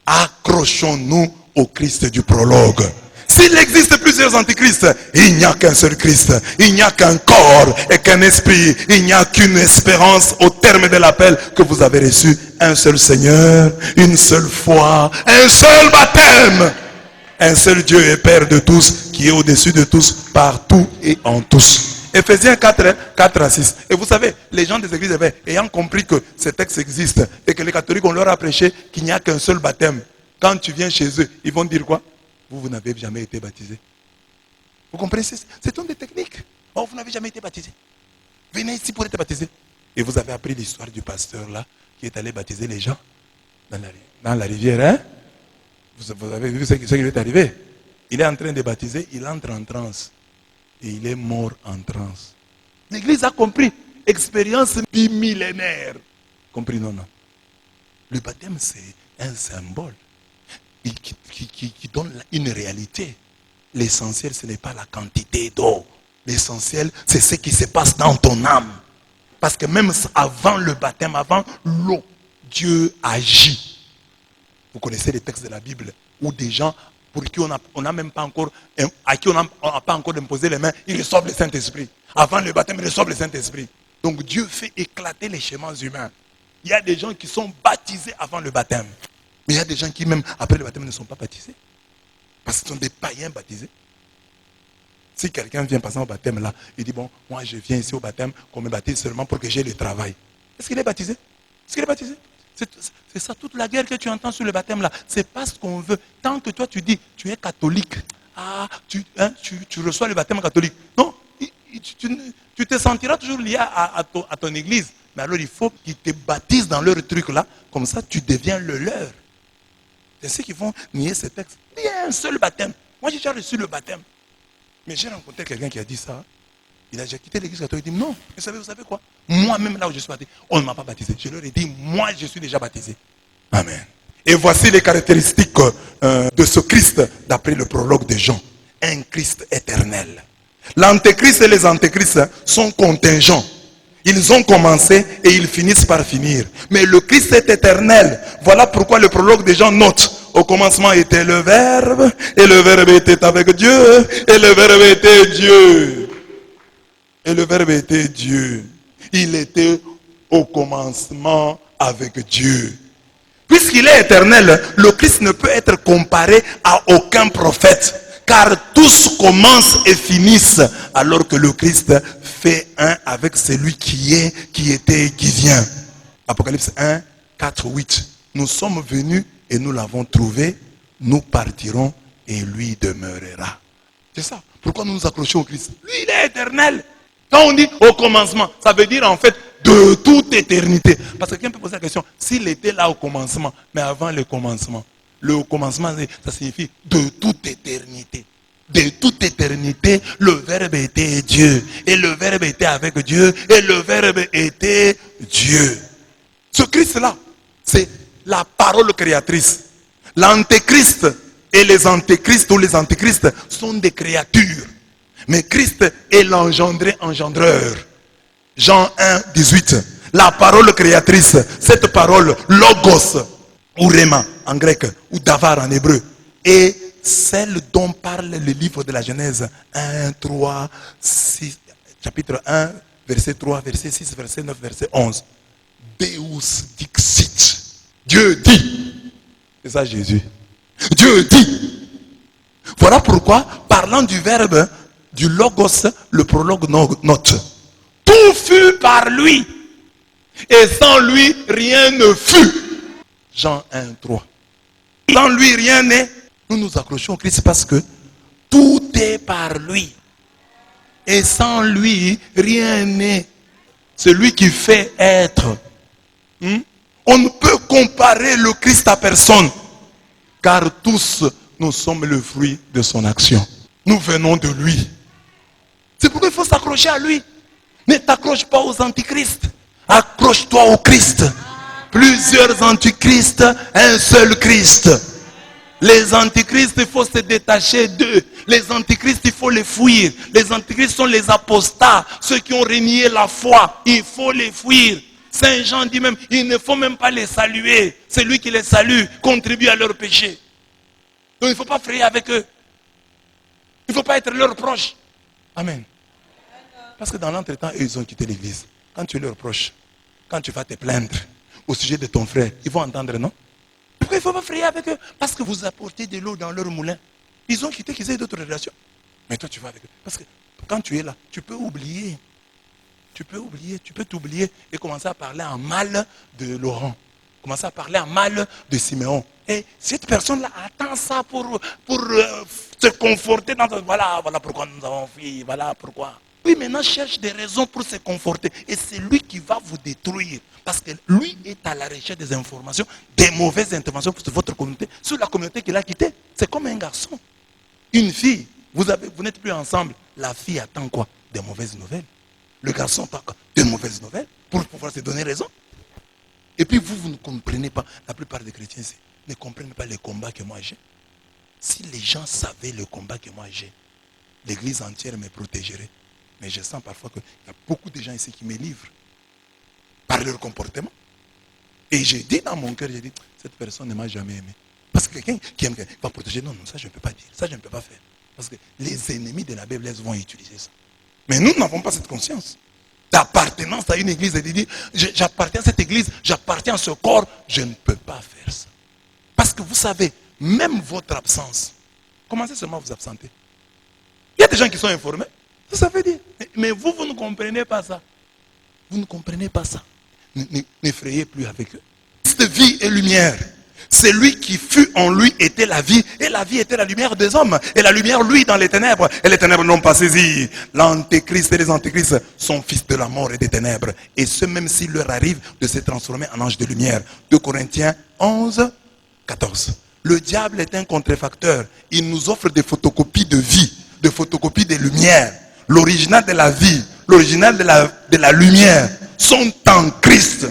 accrochons-nous au Christ du prologue. S'il existe plusieurs antichrists, il n'y a qu'un seul Christ, il n'y a qu'un corps et qu'un esprit, il n'y a qu'une espérance au terme de l'appel que vous avez reçu. Un seul Seigneur, une seule foi, un seul baptême. Un seul Dieu et Père de tous, qui est au-dessus de tous, partout et en tous. Ephésiens 4 à 6. Et vous savez, les gens des églises ayant compris que ces textes existent et que les catholiques, on leur a prêché qu'il n'y a qu'un seul baptême. Quand tu viens chez eux, ils vont dire quoi? Vous n'avez jamais été baptisé. Vous comprenez? C'est une des techniques. Oh, vous n'avez jamais été baptisé. Venez ici pour être baptisé. Et vous avez appris l'histoire du pasteur là, qui est allé baptiser les gens dans la rivière, hein? Vous avez vu ce qui lui est arrivé? Il est en train de baptiser, il entre en transe. Et il est mort en transe. L'église a compris. Expérience bimillénaire. Compris, non? Le baptême, c'est un symbole qui donne une réalité. L'essentiel, ce n'est pas la quantité d'eau. L'essentiel, c'est ce qui se passe dans ton âme. Parce que même avant le baptême, avant l'eau, Dieu agit. Vous connaissez les textes de la Bible où des gens pour qui on n'a même pas encore, à qui on n'a pas encore imposé les mains, ils reçoivent le Saint-Esprit. Avant le baptême, ils reçoivent le Saint-Esprit. Donc Dieu fait éclater les schémas humains. Il y a des gens qui sont baptisés avant le baptême. Mais il y a des gens qui même après le baptême ne sont pas baptisés. Parce que ce sont des païens baptisés. Si quelqu'un vient passer au baptême là, il dit bon, moi je viens ici au baptême, qu'on me baptise seulement pour que j'ai le travail. Est-ce qu'il est baptisé? Est-ce qu'il est baptisé? C'est ça, toute la guerre que tu entends sur le baptême là. C'est pas ce qu'on veut. Tant que toi tu dis, tu es catholique. Tu reçois le baptême catholique. Non, tu te sentiras toujours lié à ton église. Mais alors il faut qu'ils te baptisent dans leur truc là. Comme ça, tu deviens le leur. C'est ceux qui vont nier ces textes. Il y a un seul baptême. Moi, j'ai déjà reçu le baptême. Mais j'ai rencontré quelqu'un qui a dit ça. Il a déjà quitté l'église catholique. Il dit non. Vous savez quoi? Moi-même, là où je suis baptisé, on ne m'a pas baptisé. Je leur ai dit, moi, je suis déjà baptisé. Amen. Et voici les caractéristiques de ce Christ, d'après le prologue de Jean. Un Christ éternel. L'antéchrist et les antéchrists sont contingents. Ils ont commencé et ils finissent par finir. Mais le Christ est éternel. Voilà pourquoi le prologue de Jean note. Au commencement était le Verbe, et le Verbe était avec Dieu, et le Verbe était Dieu. Et le Verbe était Dieu. Il était au commencement avec Dieu. Puisqu'il est éternel, le Christ ne peut être comparé à aucun prophète. Car tous commencent et finissent, alors que le Christ fait un avec celui qui est, qui était et qui vient. Apocalypse 1, 4, 8. Nous sommes venus et nous l'avons trouvé. Nous partirons et lui demeurera. C'est ça. Pourquoi nous nous accrochons au Christ? Lui, il est éternel. Quand on dit au commencement, ça veut dire en fait de toute éternité. Parce que quelqu'un peut poser la question, s'il était là au commencement, mais avant le commencement, le commencement, ça signifie de toute éternité. De toute éternité, le Verbe était Dieu. Et le Verbe était avec Dieu. Et le Verbe était Dieu. Ce Christ-là, c'est la parole créatrice. L'antéchrist et les antéchrists ou les antéchrists sont des créatures. Mais Christ est l'engendré engendreur. Jean 1, 18. La parole créatrice, cette parole, logos, ou rhéma en grec, ou davar en hébreu, et celle dont parle le livre de la Genèse 1, 3, 6, chapitre 1, verset 3, verset 6, verset 9, verset 11. Deus dixit. Dieu dit. C'est ça Jésus. Dieu dit. Voilà pourquoi, parlant du verbe, du logos, le prologue note. Tout fut par lui. Et sans lui, rien ne fut. Jean 1, 3. Sans lui, rien n'est. Nous nous accrochons au Christ parce que tout est par lui. Et sans lui, rien n'est. C'est lui qui fait être. On ne peut comparer le Christ à personne. Car tous, nous sommes le fruit de son action. Nous venons de lui. C'est pourquoi il faut s'accrocher à lui. Ne t'accroche pas aux antichrists. Accroche-toi au Christ. Plusieurs antichrists, un seul Christ. Les antichrists, il faut se détacher d'eux. Les antichrists, il faut les fuir. Les antichrists sont les apostats, ceux qui ont renié la foi. Il faut les fuir. Saint Jean dit même, il ne faut même pas les saluer. Celui qui les salue contribue à leur péché. Donc il ne faut pas frayer avec eux. Il ne faut pas être leurs proches. Amen. Parce que dans l'entretemps, ils ont quitté l'église. Quand tu leur proche, quand tu vas te plaindre au sujet de ton frère, ils vont entendre, non? Pourquoi il ne faut pas frayer avec eux? Parce que vous apportez de l'eau dans leur moulin. Ils ont quitté qu'ils aient d'autres relations. Mais toi, tu vas avec eux. Parce que quand tu es là, tu peux oublier. Tu peux oublier, tu peux t'oublier et commencer à parler en mal de Laurent. Commencer à parler en mal de Siméon. Et cette personne-là attend ça pour se conforter dans... Voilà pourquoi nous avons fui, voilà pourquoi. Oui, maintenant cherche des raisons pour se conforter. Et c'est lui qui va vous détruire. Parce que lui est à la recherche des informations, des mauvaises interventions sur votre communauté, sur la communauté qu'il a quittée. C'est comme un garçon. Une fille, vous n'êtes plus ensemble. La fille attend quoi? Des mauvaises nouvelles. Le garçon attend quoi? Des mauvaises nouvelles pour pouvoir se donner raison. Et puis vous ne comprenez pas. La plupart des chrétiens ici ne comprennent pas les combats que moi j'ai. Si les gens savaient le combat que moi j'ai, l'église entière me protégerait. Mais je sens parfois qu'il y a beaucoup de gens ici qui me livrent par leur comportement. Et j'ai dit dans mon cœur, j'ai dit, cette personne ne m'a jamais aimé. Parce que quelqu'un qui aime quelqu'un va protéger. Non, ça je ne peux pas dire. Ça je ne peux pas faire. Parce que les ennemis de la Bible vont utiliser ça. Mais nous n'avons pas cette conscience d'appartenance à une église et de dire, j'appartiens à cette église, j'appartiens à ce corps. Je ne peux pas faire ça. Parce que vous savez, même votre absence, commencez seulement à vous absenter. Il y a des gens qui sont informés. Ça veut dire. Mais vous ne comprenez pas ça. Vous ne comprenez pas ça. N'effrayez plus avec eux. Christ, vie et lumière. C'est lui qui fut en lui était la vie, et la vie était la lumière des hommes. Et la lumière, lui, dans les ténèbres, et les ténèbres n'ont pas saisi. L'antéchrist et les antéchrists sont fils de la mort et des ténèbres. Et ce même s'il leur arrive de se transformer en ange de lumière. 2 Corinthiens 11, 14. Le diable est un contrefacteur. Il nous offre des photocopies de vie, des photocopies des lumières. L'original de la vie, l'original de la lumière sont en Christ.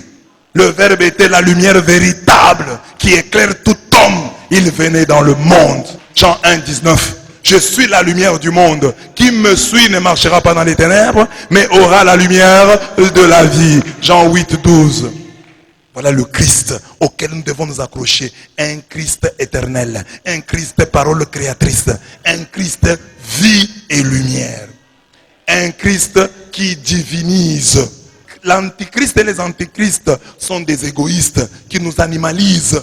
Le Verbe était la lumière véritable qui éclaire tout homme. Il venait dans le monde. Jean 1, 19. Je suis la lumière du monde. Qui me suit ne marchera pas dans les ténèbres, mais aura la lumière de la vie. Jean 8, 12. Voilà le Christ auquel nous devons nous accrocher. Un Christ éternel. Un Christ parole créatrice. Un Christ vie et lumière. Un Christ qui divinise. L'antichrist et les antichrists sont des égoïstes qui nous animalisent.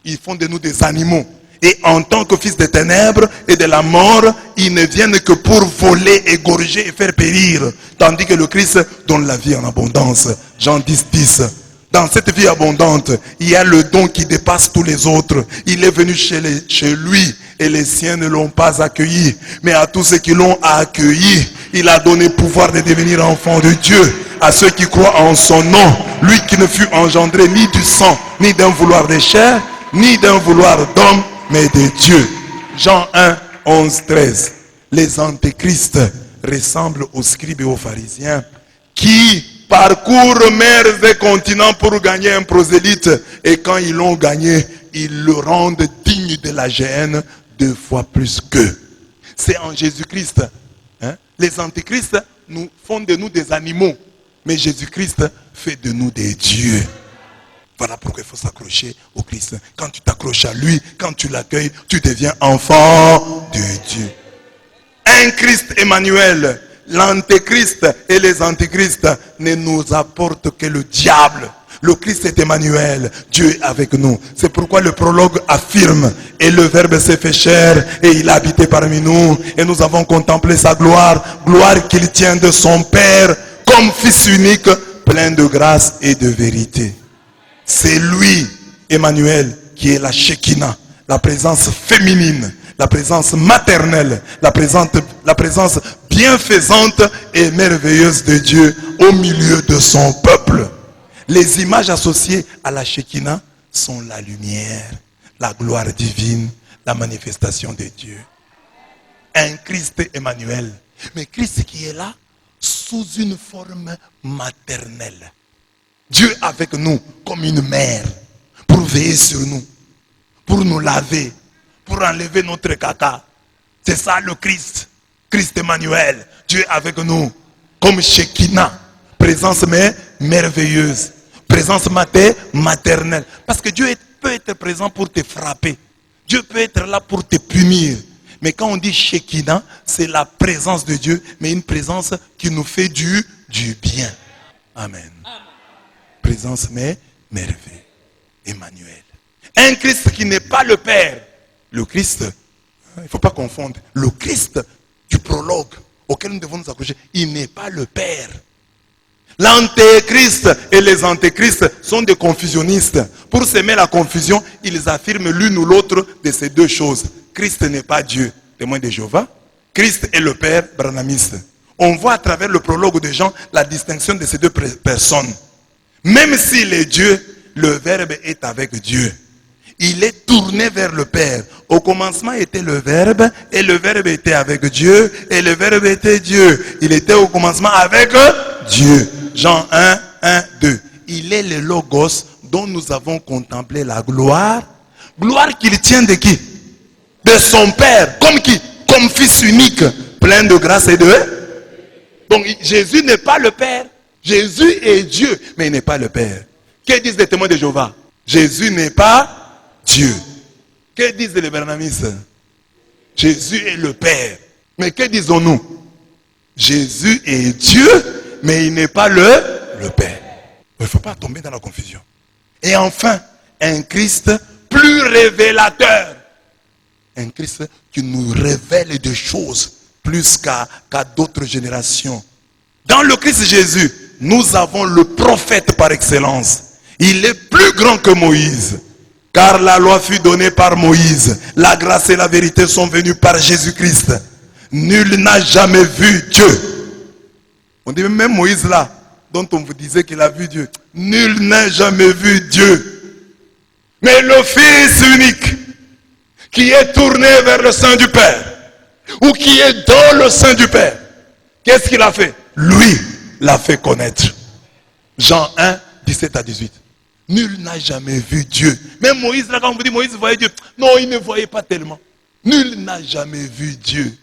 Ils font de nous des animaux. Et en tant que fils des ténèbres et de la mort, ils ne viennent que pour voler, égorger et faire périr. Tandis que le Christ donne la vie en abondance. Jean 10, 10. Dans cette vie abondante, il y a le don qui dépasse tous les autres. Il est venu chez lui et les siens ne l'ont pas accueilli. Mais à tous ceux qui l'ont accueilli, il a donné pouvoir de devenir enfants de Dieu. À ceux qui croient en son nom, lui qui ne fut engendré ni du sang, ni d'un vouloir de chair, ni d'un vouloir d'homme, mais de Dieu. Jean 1, 11, 13. Les antéchrists ressemblent aux scribes et aux pharisiens qui parcourent mers et continents pour gagner un prosélyte. Et quand ils l'ont gagné, ils le rendent digne de la géhenne 2 fois plus qu'eux. C'est en Jésus-Christ. Les antéchrists nous font de nous des animaux. Mais Jésus-Christ fait de nous des dieux. Voilà pourquoi il faut s'accrocher au Christ. Quand tu t'accroches à lui, quand tu l'accueilles, tu deviens enfant de Dieu. Un Christ Emmanuel. L'antéchrist et les antéchrists ne nous apportent que le diable. Le Christ est Emmanuel. Dieu est avec nous. C'est pourquoi le prologue affirme. Et le Verbe s'est fait chair et il a habité parmi nous. Et nous avons contemplé sa gloire. Gloire qu'il tient de son Père comme fils unique, plein de grâce et de vérité. C'est lui, Emmanuel, qui est la Shekinah, la présence féminine, la présence maternelle, la présence bienfaisante et merveilleuse de Dieu au milieu de son peuple. Les images associées à la Shekinah sont la lumière, la gloire divine, la manifestation de Dieu. Un Christ Emmanuel. Mais Christ qui est là, sous une forme maternelle. Dieu avec nous comme une mère pour veiller sur nous, pour nous laver, pour enlever notre caca. C'est ça le Christ. Christ Emmanuel. Dieu avec nous comme Shekinah. Présence merveilleuse. Présence maternelle. Parce que Dieu peut être présent pour te frapper. Dieu peut être là pour te punir. Mais quand on dit Shekinah, c'est la présence de Dieu, mais une présence qui nous fait du bien. Amen. Présence merveille. Emmanuel. Un Christ qui n'est pas le Père. Le Christ, il ne faut pas confondre. Le Christ du prologue auquel nous devons nous accrocher, il n'est pas le Père. L'antéchrist et les antéchrists sont des confusionnistes. Pour s'aimer la confusion, ils affirment l'une ou l'autre de ces deux choses. Christ n'est pas Dieu, témoin de Jéhovah. Christ est le Père, branhamiste. On voit à travers le prologue de Jean la distinction de ces deux personnes. Même s'il est Dieu, le Verbe est avec Dieu. Il est tourné vers le Père. Au commencement était le Verbe, et le Verbe était avec Dieu, et le Verbe était Dieu. Il était au commencement avec Dieu. Jean 1, 1, 2. Il est le Logos dont nous avons contemplé la gloire. Gloire qu'il tient de qui? De son Père. Comme qui? Comme fils unique, plein de grâce et de... Donc Jésus n'est pas le Père. Jésus est Dieu, mais il n'est pas le Père. Que disent les témoins de Jéhovah? Jésus n'est pas Dieu. Que disent les branhamistes? Jésus est le Père. Mais que disons-nous? Jésus est Dieu, mais il n'est pas le Père. Il ne faut pas tomber dans la confusion. Et enfin, un Christ plus révélateur. Un Christ qui nous révèle des choses plus qu'à d'autres générations. Dans le Christ Jésus, nous avons le prophète par excellence. Il est plus grand que Moïse. Car la loi fut donnée par Moïse. La grâce et la vérité sont venues par Jésus-Christ. Nul n'a jamais vu Dieu. On dit même Moïse là, dont on vous disait qu'il a vu Dieu. Nul n'a jamais vu Dieu. Mais le Fils unique, qui est tourné vers le sein du Père, ou qui est dans le sein du Père, qu'est-ce qu'il a fait? Lui l'a fait connaître. Jean 1, 17 à 18. Nul n'a jamais vu Dieu. Même Moïse, là, quand on vous dit Moïse voyait Dieu, non, il ne voyait pas tellement. Nul n'a jamais vu Dieu.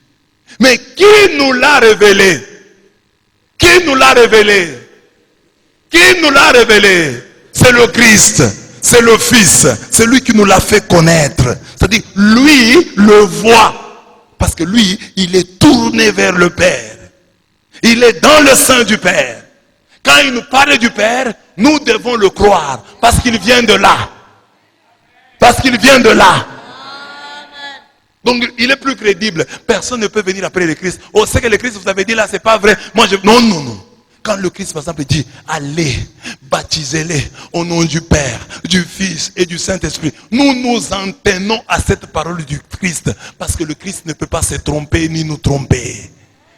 Mais qui nous l'a révélé? Qui nous l'a révélé? Qui nous l'a révélé? C'est le Christ, c'est le Fils, c'est lui qui nous l'a fait connaître. C'est-à-dire, lui le voit. Parce que lui, il est tourné vers le Père. Il est dans le sein du Père. Quand il nous parle du Père, nous devons le croire. Parce qu'il vient de là. Parce qu'il vient de là. Donc il est plus crédible. Personne ne peut venir après le Christ. Oh, c'est que le Christ, vous avez dit là, c'est pas vrai. Non, non, non. Quand le Christ, par exemple, dit, allez, baptisez-les au nom du Père, du Fils et du Saint-Esprit. Nous nous en tenons à cette parole du Christ. Parce que le Christ ne peut pas se tromper ni nous tromper.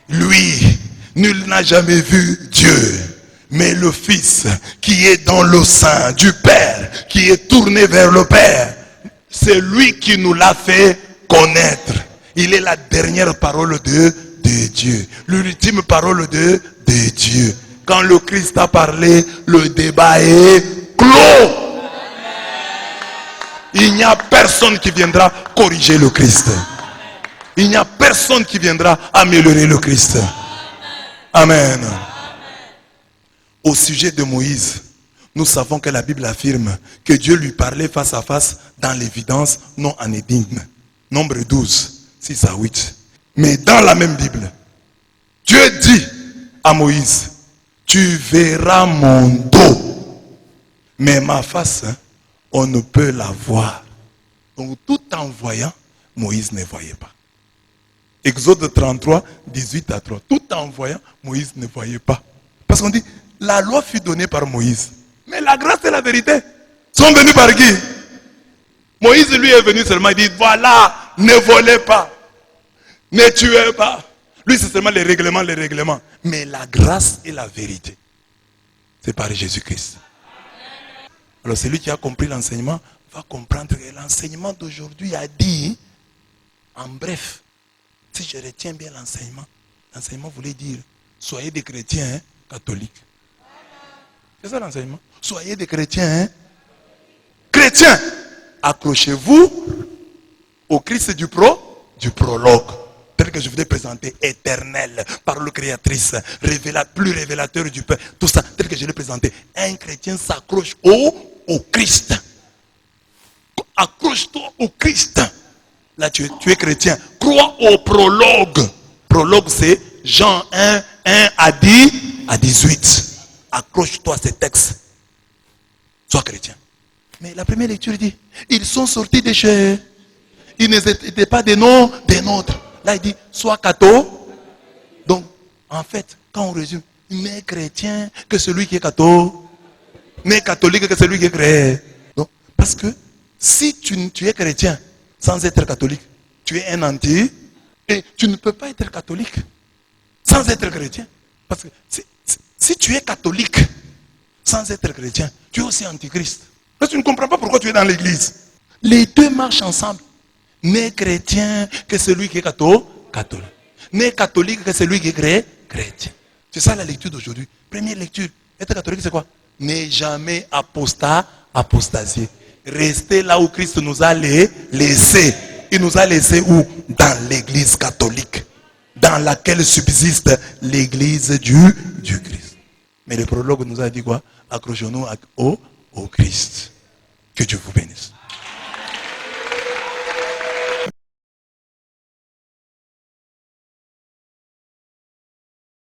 Lui, nul n'a jamais vu Dieu. Mais le Fils qui est dans le sein du Père, qui est tourné vers le Père, c'est lui qui nous l'a fait connaître. Il est la dernière parole de Dieu. L'ultime parole de Dieu. Quand le Christ a parlé, le débat est clos. Il n'y a personne qui viendra corriger le Christ. Il n'y a personne qui viendra améliorer le Christ. Amen. Au sujet de Moïse, nous savons que la Bible affirme que Dieu lui parlait face à face dans l'évidence, non en énigme. Nombre 12, 6 à 8. Mais dans la même Bible, Dieu dit à Moïse, tu verras mon dos, mais ma face, on ne peut la voir. Donc tout en voyant, Moïse ne voyait pas. Exode 33, 18 à 3. Tout en voyant, Moïse ne voyait pas. Parce qu'on dit, la loi fut donnée par Moïse. Mais la grâce et la vérité sont venues par qui? Moïse lui est venu seulement, il dit, voilà, ne volez pas, ne tuez pas. Lui c'est seulement les règlements. Mais la grâce et la vérité, c'est par Jésus-Christ. Alors celui qui a compris l'enseignement va comprendre que l'enseignement d'aujourd'hui a dit, en bref, si je retiens bien l'enseignement voulait dire, soyez des chrétiens catholiques. C'est ça l'enseignement. Soyez des chrétiens. Chrétiens, accrochez-vous au Christ du prologue. Tel que je vous ai présenté, éternel, parole créatrice, plus révélateur du Père. Tout ça, tel que je l'ai présenté. Un chrétien s'accroche au Christ. Accroche-toi au Christ. Là, tu es chrétien. Crois au prologue. Prologue, c'est Jean 1, 1 à 18. Accroche-toi à ces textes. Sois chrétien. Mais la première lecture dit, ils sont sortis des chair. Ils n'étaient pas des nôtres. Là, il dit, sois catholique. Donc, en fait, quand on résume, n'est chrétien que celui qui est catholique. N'est catholique que celui qui est chrétien. Donc, parce que si tu es chrétien sans être catholique, tu es un anti. Et tu ne peux pas être catholique sans être chrétien. Parce que si tu es catholique sans être chrétien, tu es aussi antichrist. Parce que tu ne comprends pas pourquoi tu es dans l'église. Les deux marchent ensemble. N'est chrétien que celui qui est catholique. N'est catholique que celui qui est chrétien. C'est ça la lecture d'aujourd'hui. Première lecture. Être catholique, c'est quoi? N'est jamais apostasier. Rester là où Christ nous a laissés. Il nous a laissés où? Dans l'église catholique. Dans laquelle subsiste l'église du Christ. Mais le prologue nous a dit quoi? Accrochons-nous au Christ. Que Dieu vous bénisse.